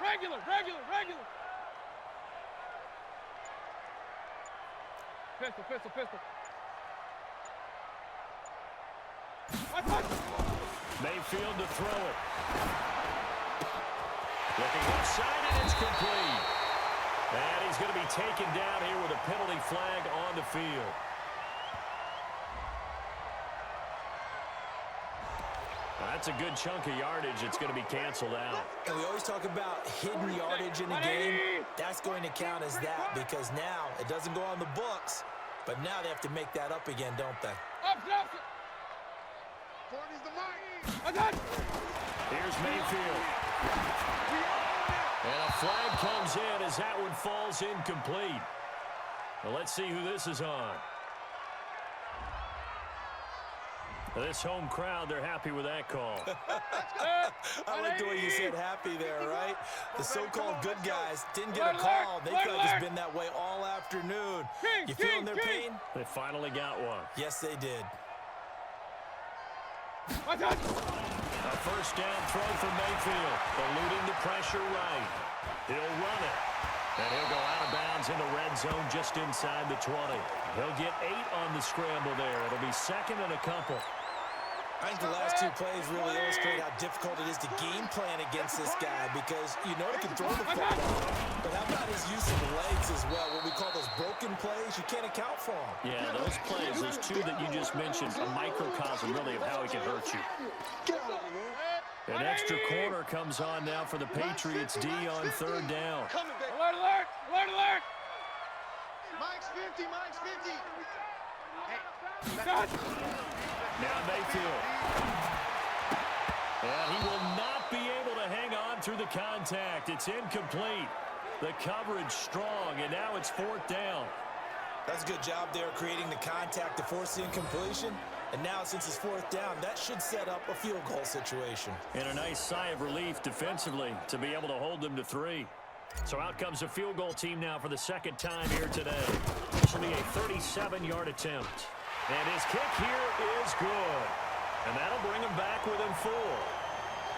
Regular. Pistol. Mayfield to throw it. Looking left side, and it's complete. And he's going to be taken down here with a penalty flag on the field. That's a good chunk of yardage. It's going to be canceled out. And we always talk about hidden yardage in the game. That's going to count as that because now it doesn't go on the books, but now they have to make that up again, don't they? Here's Mayfield. And a flag comes in as that one falls incomplete. Well, let's see who this is on. This home crowd, they're happy with that call. I like the way you said happy there, right? The so-called good guys didn't get a call. They felt it's been that way all afternoon. You feeling their pain? They finally got one. Yes, they did. A first down throw for Mayfield, eluding the pressure right. He'll run it, and he'll go out of bounds in the red zone just inside the 20. He'll get 8 on the scramble there. It'll be second and a couple. I think the last 2 plays really illustrate how difficult it is to game plan against this guy because you know he can throw the football, but how about his use of the legs as well? What we call those broken plays, you can't account for them. Yeah, those plays, those 2 that you just mentioned, a microcosm really of how he can hurt you. An extra corner comes on now for the Patriots D on third down. Alert, alert, alert, alert. Mike's 50, Mike's 50. Now Mayfield. And he will not be able to hang on through the contact. It's incomplete. The coverage strong, and now it's 4th down. That's a good job there creating the contact to force the incompletion. And now since it's 4th down, that should set up a field goal situation. And a nice sigh of relief defensively to be able to hold them to 3. So out comes a field goal team now for the second time here today. This will be a 37-yard attempt. And his kick here is good. And that'll bring him back within 4.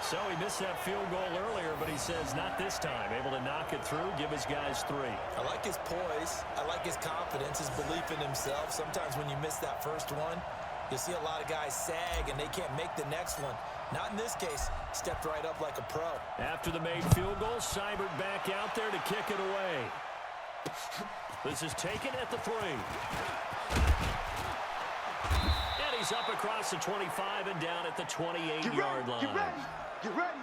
So he missed that field goal earlier, but he says not this time. Able to knock it through, give his guys 3. I like his poise. I like his confidence, his belief in himself. Sometimes when you miss that first one, you see a lot of guys sag and they can't make the next one. Not in this case. Stepped right up like a pro. After the made field goal, Seibert back out there to kick it away. This is taken at the 3. And he's up across the 25 and down at the 28-yard line. Get ready. Get ready.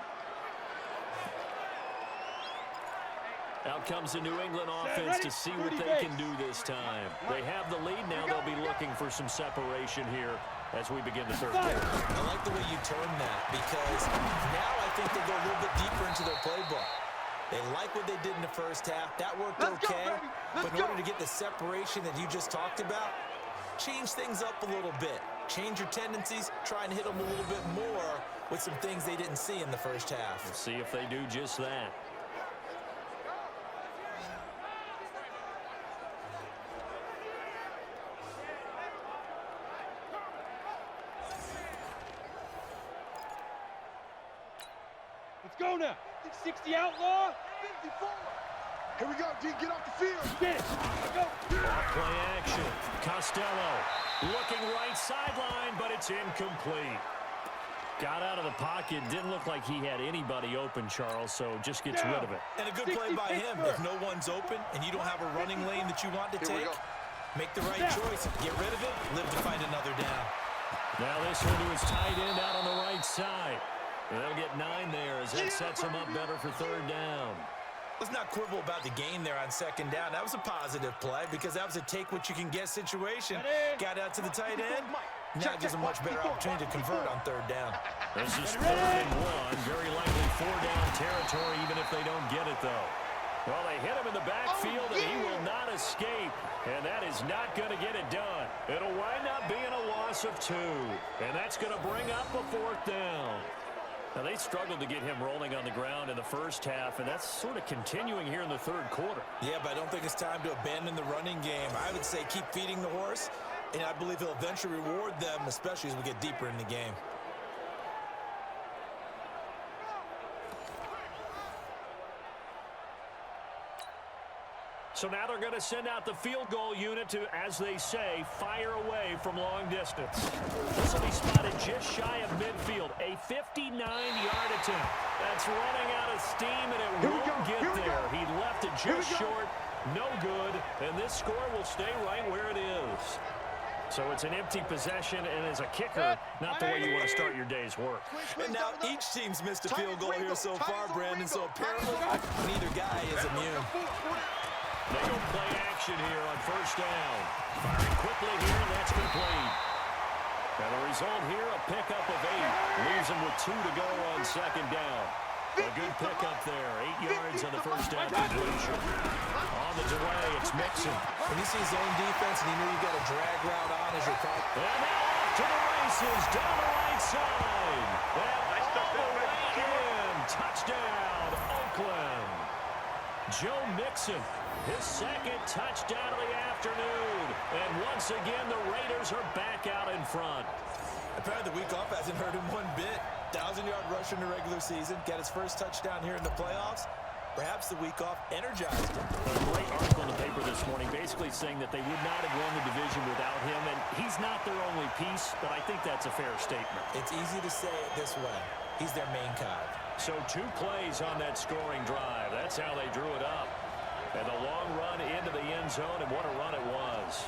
Out comes the New England offense to see what they can do this time. They have the lead now. They'll be looking for some separation here as we begin the third quarter. I like the way you term that because now I think they go a little bit deeper into their playbook. They like what they did in the first half. That worked okay. But in order to get the separation that you just talked about, change things up a little bit. Change your tendencies. Try and hit them a little bit more with some things they didn't see in the first half. We'll see if they do just that. Let's go now. 60 outlaw. 54. Here we go, D. Get off the field. Get it. Go. Play action. Costello looking right sideline, but it's incomplete. Got out of the pocket. Didn't look like he had anybody open, Charles, so just gets rid of it. And a good play by him. If no one's open and you don't have a running lane that you want to take, make the right choice. Get rid of it, live to find another down. Now this one to his tight end out on the right side. And they'll get 9 there as that sets him up better for third down. Let's not quibble about the gain there on second down. That was a positive play because that was a take-what-you-can-get situation. Got out to the tight end. Now gives a much better opportunity to convert on third down. This is 3rd and 1. Very likely 4-down territory even if they don't get it, though. Well, they hit him in the backfield, and he will not escape. And that is not going to get it done. It'll wind up being a loss of 2. And that's going to bring up a 4th down. Now, they struggled to get him rolling on the ground in the first half, and that's sort of continuing here in the third quarter. Yeah, but I don't think it's time to abandon the running game. I would say keep feeding the horse, and I believe he'll eventually reward them, especially as we get deeper in the game. So now they're going to send out the field goal unit to, as they say, fire away from long distance. This will be spotted just shy of midfield. A 59-yard attempt. That's running out of steam, and it won't get there. He left it just short. No good. And this score will stay right where it is. So it's an empty possession, and as a kicker, not the way you want to start your day's work. And now each team's missed a field goal here so far, Brandon, so apparently neither guy is immune. They go play action here on first down. Firing quickly here, and that's complete. And the result here, a pickup of 8. Leaves them with 2 to go on second down. A good pickup there. 8 yards on the first down completion. On the delay, it's Mixon. When you see zone defense and you know you've got a drag route on as your call. And now off to the races, down the right side. And all the way in. Touchdown, Oakland. Joe Mixon, his second touchdown of the afternoon. And once again, the Raiders are back out in front. Apparently the week off hasn't hurt him one bit. 1,000-yard rusher in the regular season. Got his first touchdown here in the playoffs. Perhaps the week off energized him. A great article in the paper this morning basically saying that they would not have won the division without him. And he's not their only piece, but I think that's a fair statement. It's easy to say it this way. He's their main cog. So 2 plays on that scoring drive. That's how they drew it up. And a long run into the end zone, and what a run it was.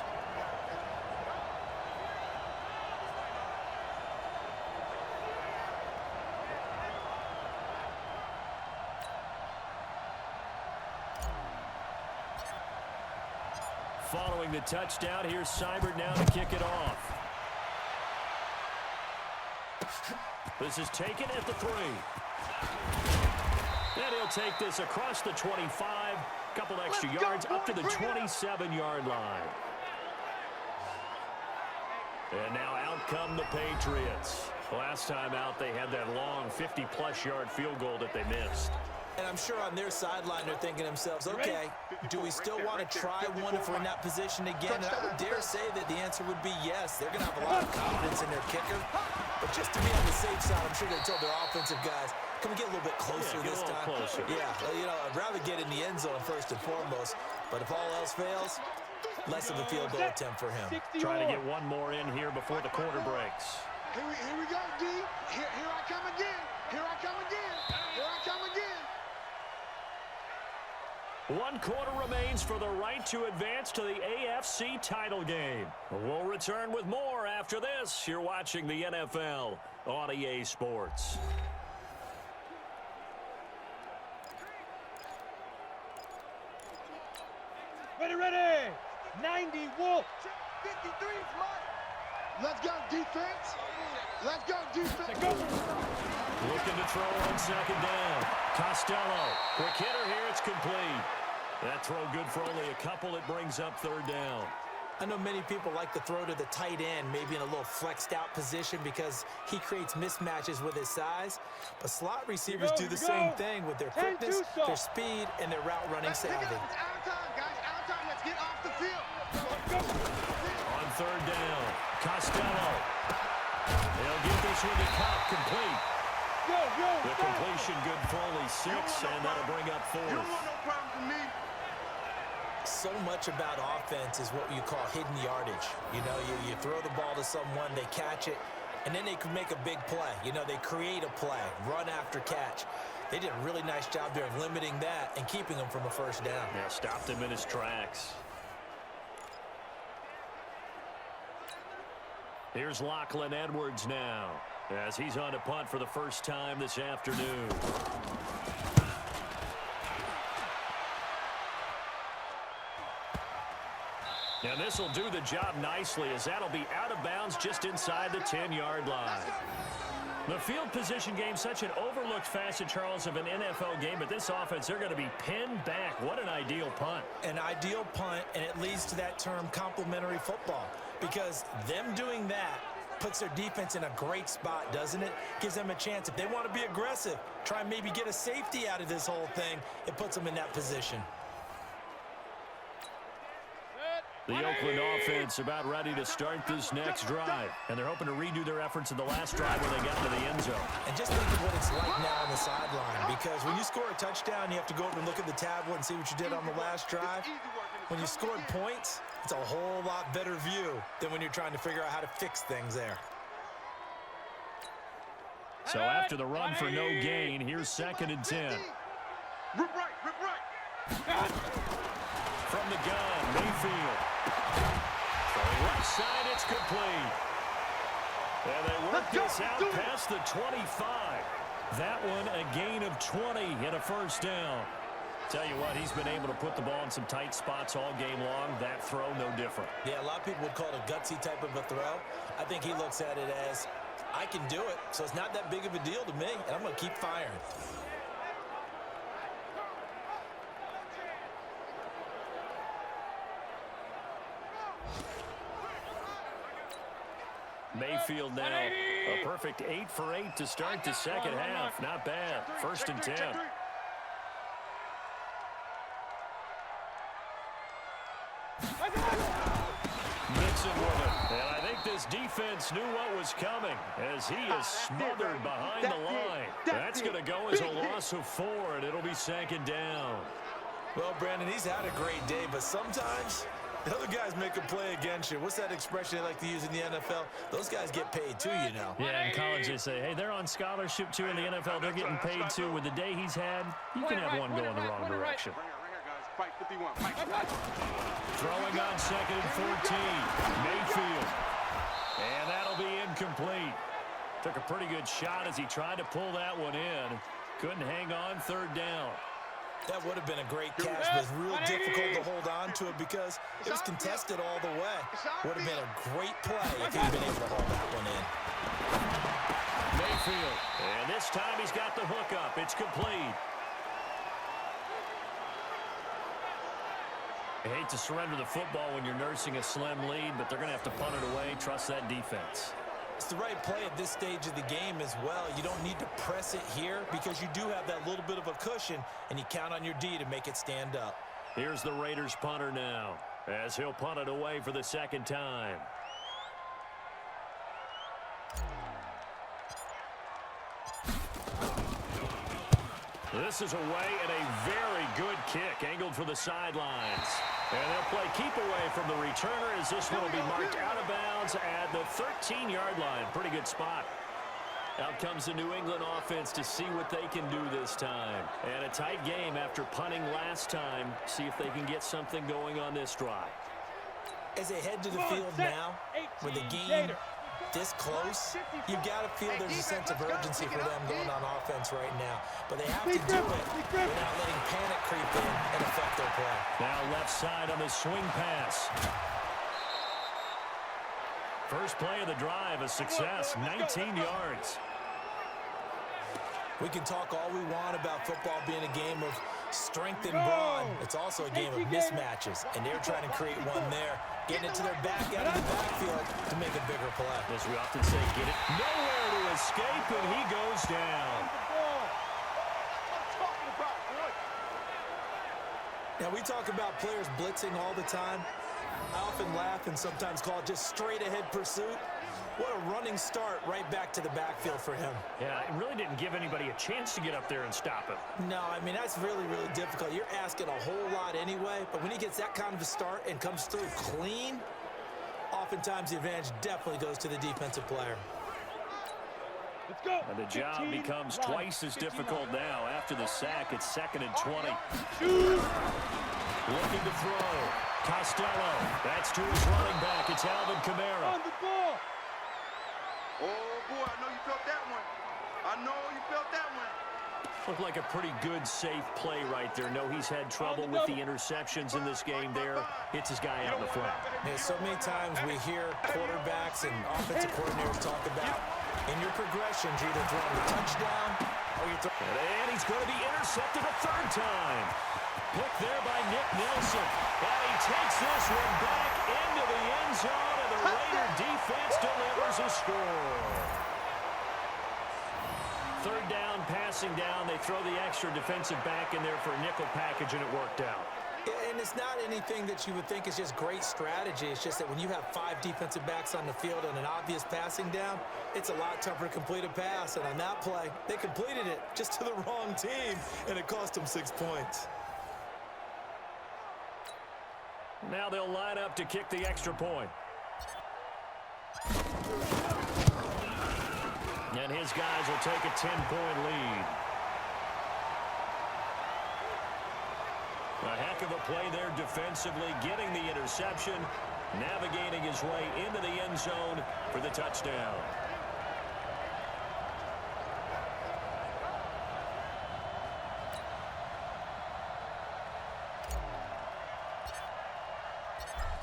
Following the touchdown, here's Seibert now to kick it off. This is taken at the 3. And he'll take this across the 25. Couple extra yards up to the 27-yard line. And now out come the Patriots. Last time out, they had that long 50-plus yard field goal that they missed. And I'm sure on their sideline they're thinking to themselves, okay, do we still want to try one if we're in that position again? And I would dare say that the answer would be yes. They're going to have a lot of confidence in their kicker. But just to be on the safe side, I'm sure they told their offensive guys, can we get a little bit closer this time? Closer. Yeah, you know, I'd rather get in the end zone first and foremost. But if all else fails, less of a field goal attempt for him. Trying to get one more in here before the quarter breaks. Here we go, D. Here I come again. Here I come again. Here I come again. 1 quarter remains for the right to advance to the AFC title game. We'll return with more after this. You're watching the NFL on EA Sports. Ready. 90, Wolf. 53 is mine. Let's go, defense. Let's go, defense. Go. Looking to throw on second down. Costello. Quick hitter here. It's complete. That throw good for only a couple. It brings up 3rd down. I know many people like to throw to the tight end, maybe in a little flexed out position because he creates mismatches with his size. But slot receivers do the same thing with their quickness, their speed, and their route running savvy. It's out of time, guys. Out of time. Let's get off the field. On 3rd down. Costello. They'll get this one to Cobb complete. The completion good for only 6, and that'll bring up 4th. You don't want no problem for me. So much about offense is what you call hidden yardage. You know, you throw the ball to someone, they catch it, and then they can make a big play. You know, they create a play, run after catch. They did a really nice job there of limiting that and keeping him from a first down. Yeah, stopped him in his tracks. Here's Lachlan Edwards now, as he's on to punt for the first time this afternoon. And this will do the job nicely, as that'll be out of bounds just inside the 10-yard line. The field position game, such an overlooked facet, Charles, of an NFL game, but this offense, they're going to be pinned back. What an ideal punt. An ideal punt, and it leads to that term complementary football, because them doing that puts their defense in a great spot, doesn't it? Gives them a chance. If they want to be aggressive, try and maybe get a safety out of this whole thing, it puts them in that position. The Oakland offense about ready to start this next drive. And they're hoping to redo their efforts in the last drive when they got to the end zone. And just think of what it's like now on the sideline, because when you score a touchdown, you have to go over and look at the tablet and see what you did on the last drive. When you scored points, it's a whole lot better view than when you're trying to figure out how to fix things there. So after the run for no gain, here's 2nd and 10. Rip right, rip right. From the gun, Mayfield. Throwing left side, it's complete. And they work this out past the 25. That one a gain of 20 and a first down. Tell you what, he's been able to put the ball in some tight spots all game long. That throw, no different. Yeah, a lot of people would call it a gutsy type of a throw. I think he looks at it as, I can do it, so it's not that big of a deal to me, and I'm going to keep firing. Mayfield now a perfect 8 for 8 to start the second half. Not bad. 1st and 10. Mixon with it. And I think this defense knew what was coming as he is smothered behind the line. That's going to go as a loss of 4, and it'll be 2nd down. Well, Brandon, he's had a great day, but sometimes the other guys make a play against you. What's that expression they like to use in the NFL? Those guys get paid too, you know. Yeah, in college they say, hey, they're on scholarship too. In the NFL, they're getting paid too. With the day he's had, you can have one go in the wrong direction. Throwing on 2nd and 14. Mayfield. And that'll be incomplete. Took a pretty good shot as he tried to pull that one in. Couldn't hang on 3rd down. That would have been a great catch, but it's real difficult to hold on to it because it was contested all the way. Would have been a great play if he'd been able to hold that one in. Mayfield. And this time he's got the hook up. It's complete. I hate to surrender the football when you're nursing a slim lead, but they're going to have to punt it away. Trust that defense. It's the right play at this stage of the game as well. You don't need to press it here because you do have that little bit of a cushion, and you count on your D to make it stand up. Here's the Raiders punter now as he'll punt it away for the 2nd time. This is away and a very good kick angled for the sidelines. And they'll play keep away from the returner as this one will be marked out of bounds at the 13-yard line. Pretty good spot. Out comes the New England offense to see what they can do this time. And a tight game after punting last time. See if they can get something going on this drive. As they head to the field now, with the game this close, you've got to feel there's a sense of urgency for them going on offense right now. But they have to do it without letting panic creep in and affect their play. Now left side on the swing pass. First play of the drive, a success, 19 yards. We can talk all we want about football being a game of strength and brawn. It's also a game of mismatches, and they're trying to create one there, getting it to their back out of the backfield to make a bigger play. As we often say, get it nowhere to escape, and he goes down. Now, we talk about players blitzing all the time. I often laugh and sometimes call it just straight-ahead pursuit. What a running start right back to the backfield for him. Yeah, it really didn't give anybody a chance to get up there and stop him. No, I mean, that's really, really difficult. You're asking a whole lot anyway, but when he gets that kind of a start and comes through clean, oftentimes the advantage definitely goes to the defensive player. Let's go. And the job becomes twice as difficult now. After the sack, it's 2nd and 20. Looking to throw. Costello. That's to his running back. It's Alvin Kamara. On the ball. Oh, boy, I know you felt that one. I know you felt that one. Looked like a pretty good, safe play right there. No, he's had trouble with the interceptions in this game there. Hits his guy out in the flat. Yeah, so many times we hear quarterbacks and offensive coordinators talk about in your progressions, you're either throwing the touchdown or you're throwing... And he's going to be intercepted a 3rd time. Picked there by Nick Nelson. And he takes this one back into the end zone, and the Raider defense delivers a score. 3rd down, passing down. They throw the extra defensive back in there for a nickel package, and it worked out. Yeah, and it's not anything that you would think is just great strategy. It's just that when you have 5 defensive backs on the field and an obvious passing down, it's a lot tougher to complete a pass. And on that play, they completed it just to the wrong team, and it cost them 6 points. Now they'll line up to kick the extra point. And his guys will take a 10-point lead. A heck of a play there defensively, getting the interception, navigating his way into the end zone for the touchdown.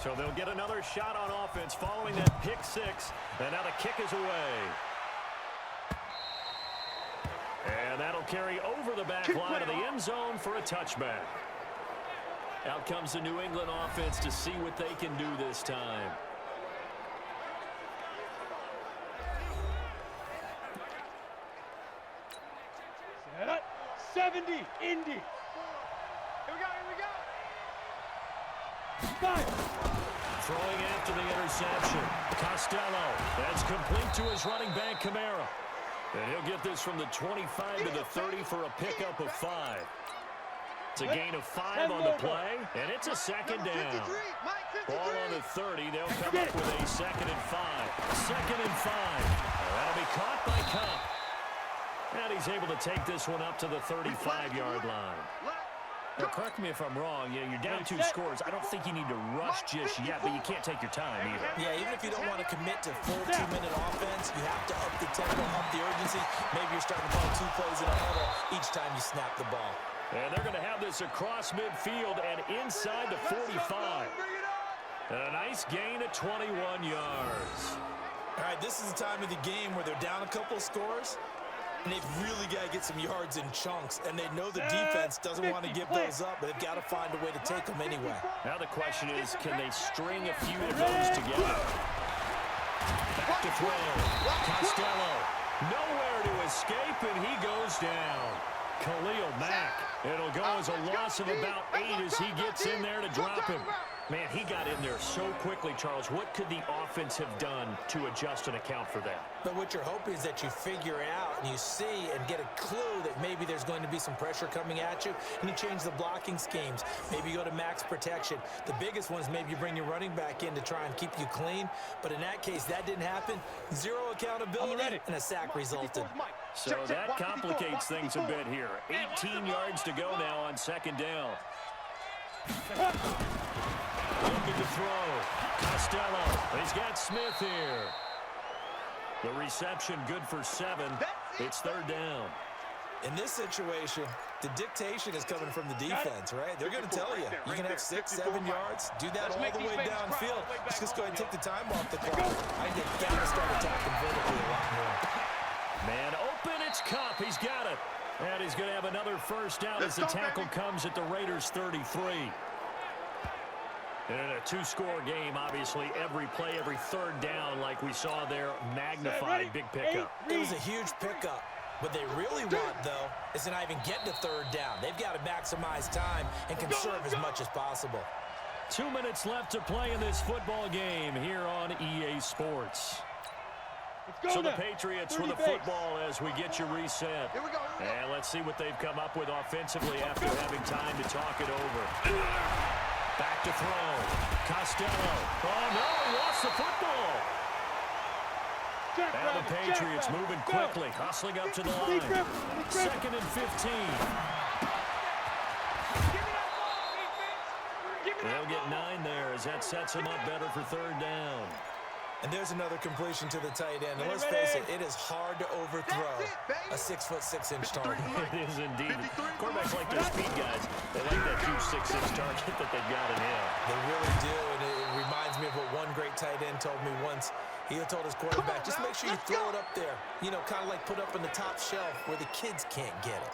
So they'll get another shot on offense following that pick 6, and now the kick is away. And that'll carry over the back line of the end zone for a touchback. Out comes the New England offense to see what they can do this time. Set up. 70, Indy. Here we go. Five. Throwing after the interception. Costello. That's complete to his running back, Kamara. And he'll get this from the 25 to the 30 for a pickup of 5. It's a gain of 5 on the play, and it's a second down. Ball on the 30. They'll come up with a 2nd and 5. 2nd and 5. That'll be caught by Cup. And he's able to take this one up to the 35-yard line. Now, correct me if I'm wrong. You're down 2 scores. I don't think you need to rush just yet, but you can't take your time either. Yeah, even if you don't want to commit to full 2-minute offense, you have to up the tempo, up the urgency. Maybe you're starting to call 2 plays in a huddle each time you snap the ball. And they're going to have this across midfield and inside the 45. And a nice gain of 21 yards. All right, this is the time of the game where they're down a couple of scores, and they've really got to get some yards in chunks. And they know the defense doesn't want to give those up, but they've got to find a way to take them anyway. Now the question is, can they string a few of those together? Back to throw. Costello. Nowhere to escape, and he goes down. Khalil Mack. It'll go as a loss of about 8 as he gets in there to drop him. Man, he got in there so quickly, Charles. What could the offense have done to adjust and account for that? But what you're hoping is that you figure out and you see and get a clue that maybe there's going to be some pressure coming at you, and you change the blocking schemes. Maybe you go to max protection. The biggest one is maybe you bring your running back in to try and keep you clean. But in that case, that didn't happen. 0 accountability, and a sack resulted. So that complicates things a bit here. 18 yards to go now on 2nd down. Looking to throw. Costello. He's got Smith here. The reception good for 7. It's 3rd down. In this situation, the dictation is coming from the defense, right? They're going to tell you, you can have 6, 7 yards, do that all the way downfield. Just go ahead and take the time off the clock. I think they've got to start attacking vertically a lot more. Man open, it's Cup. He's got it. And he's going to have another first down as the tackle comes at the Raiders' 33. And in a 2-score game, obviously, every play, every 3rd down, like we saw there, magnified, big pickup. It was a huge pickup. What they really want, though, is to not even get to 3rd down. They've got to maximize time and conserve as much as possible. 2 minutes left to play in this football game here on EA Sports. So the Patriots with the football as we get you reset. And let's see what they've come up with offensively after having time to talk it over. Back to throw. Costello. Oh, no, he lost the football. Now the Patriots moving quickly, hustling up to the line. 2nd and 15. They'll get 9 there as that sets him up better for 3rd down. And there's another completion to the tight end. And let's face it, it is hard to overthrow a 6'6" target. It is indeed. Quarterbacks like their speed guys. They like that huge 6'6" target that they've got in him. They really do, and it reminds me of what one great tight end told me once. He told his quarterback, just make sure you throw it up there. You know, kind of like put up on the top shelf where the kids can't get it.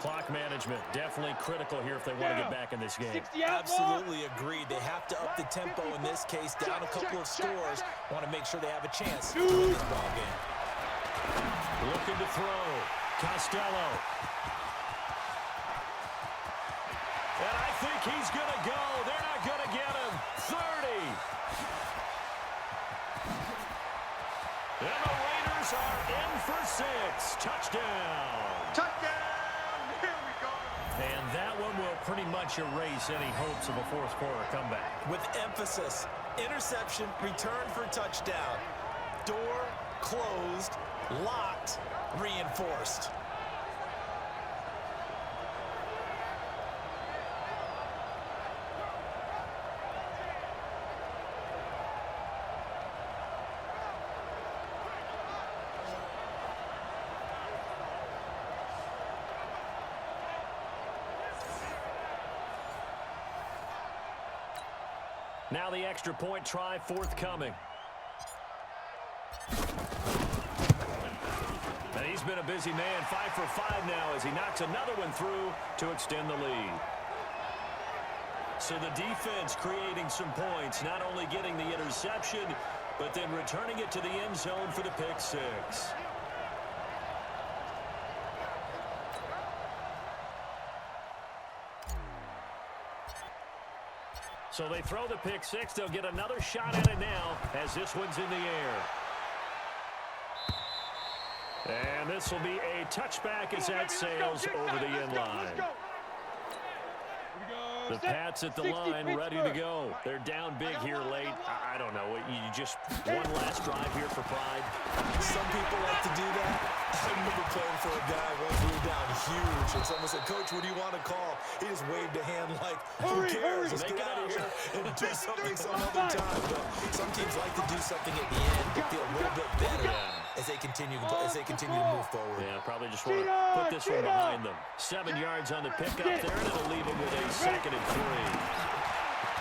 Clock management, definitely critical here if they want to get back in this game. Absolutely agreed. They have to up the tempo in this case, down a couple of scores. Want to make sure they have a chance to win this ball game. Looking to throw. Costello. And I think he's going to six. Touchdown. Touchdown! Here we go. And that one will pretty much erase any hopes of a fourth quarter comeback. With emphasis, interception, return for touchdown. Door closed, locked, reinforced. Now the extra point try forthcoming. And he's been a busy man, 5 for 5 now as he knocks another one through to extend the lead. So the defense creating some points, not only getting the interception, but then returning it to the end zone for the pick six. So they throw the pick six. They'll get another shot at it now as this one's in the air. And this will be a touchback as that sails over the end line. The Pats at the line, ready to go. They're down big here late. I don't know. You just one last drive here for pride. Some people like to do that. I remember playing for a guy once we were down huge, and someone said, "Coach, what do you want to call?" He just waved a hand like, "Who cares? Let's get out of here and do something some other time." But some teams like to do something at the end to feel a little bit better as they continue to move forward. Yeah, probably just want to put this one behind them. 7 yards on the pickup there, and it'll leave them with a 2nd and 3.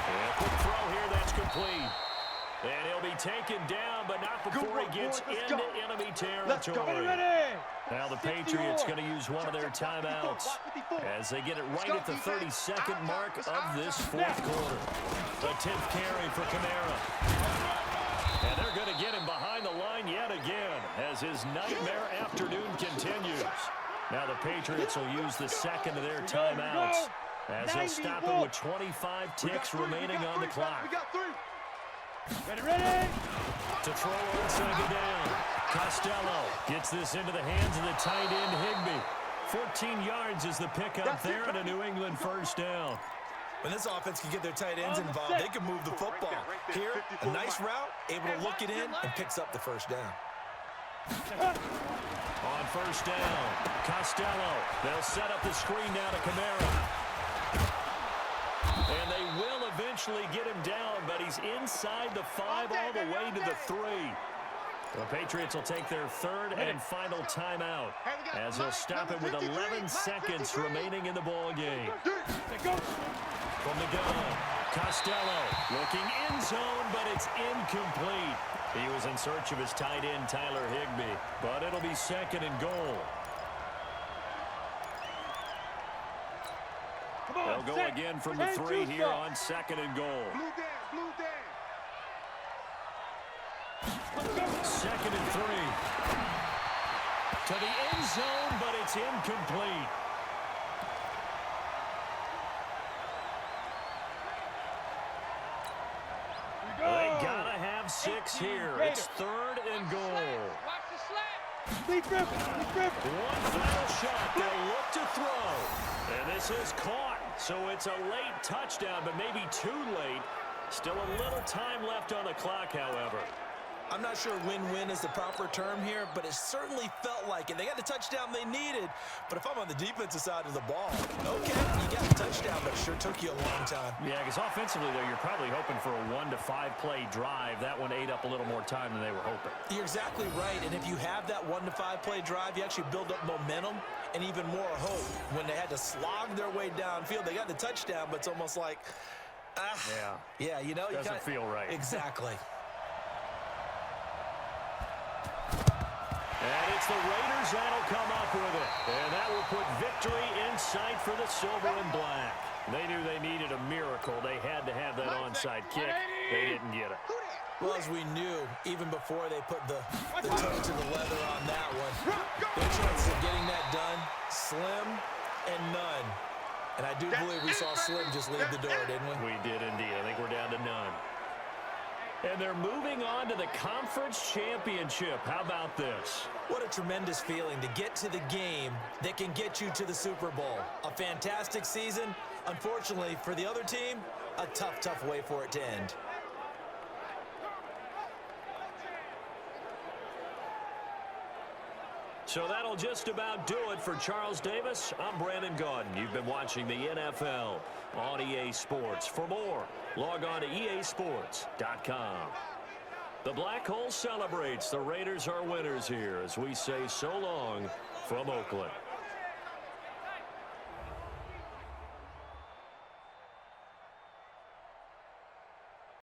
And a quick throw here, that's complete. And he'll be taken down, but not before he gets into enemy territory. Now the Patriots going to use one of their timeouts as they get it right at the 32nd mark of this fourth quarter. The 10th carry for Kamara. And they're going to get him behind the line yet again as his nightmare afternoon continues. Now the Patriots will use the second of their timeouts as they'll stop it with 25 ticks remaining on the clock. Ready? To throw on second down. Costello gets this into the hands of the tight end Higbee. 14 yards is the pickup there and a New England first down. When this offense can get their tight ends involved, they can move the football. Here, a nice route, able to look it in, and picks up the first down. On first down, Costello. They'll set up the screen now to Kamara. And they will eventually get him down, but he's inside the 5 all the way to the 3. The Patriots will take their 3rd and final timeout as they'll stop it with 11 seconds remaining in the ball game. From the gun, Costello looking end zone, but it's incomplete. He was in search of his tight end, Tyler Higbee, but it'll be 2nd and goal. They'll go again from the 3 here on 2nd and goal. 2nd and 3. To the end zone, but it's incomplete. They gotta have 6 here. It's 3rd and goal. One final shot. They'll look to throw. And this is caught. So it's a late touchdown, but maybe too late. Still a little time left on the clock, however. I'm not sure win-win is the proper term here, but it certainly felt like it. They got the touchdown they needed, but if I'm on the defensive side of the ball, okay, you got the touchdown, but it sure took you a long time. Yeah, because offensively, though, you're probably hoping for a 1 to 5 play drive. That one ate up a little more time than they were hoping. You're exactly right, and if you have that 1 to 5 play drive, you actually build up momentum and even more hope. When they had to slog their way downfield, they got the touchdown, but it's almost like, yeah, you know, doesn't feel right. Exactly. And it's the Raiders that'll come up with it. And that will put victory in sight for the silver and black. They knew they needed a miracle. They had to have that onside kick. They didn't get it. Well, as we knew, even before they put the toe to the leather on that one, their chances of getting that done, slim and none. And I do believe we saw Slim just leave the door, didn't we? We did indeed. I think we're down to none. And they're moving on to the conference championship. How about this? What a tremendous feeling to get to the game that can get you to the Super Bowl. A fantastic season. Unfortunately, for the other team, a tough way for it to end. So that'll just about do it for Charles Davis. I'm Brandon Gaudin. You've been watching the NFL on EA Sports. For more, log on to easports.com. The Black Hole celebrates. The Raiders are winners here as we say so long from Oakland.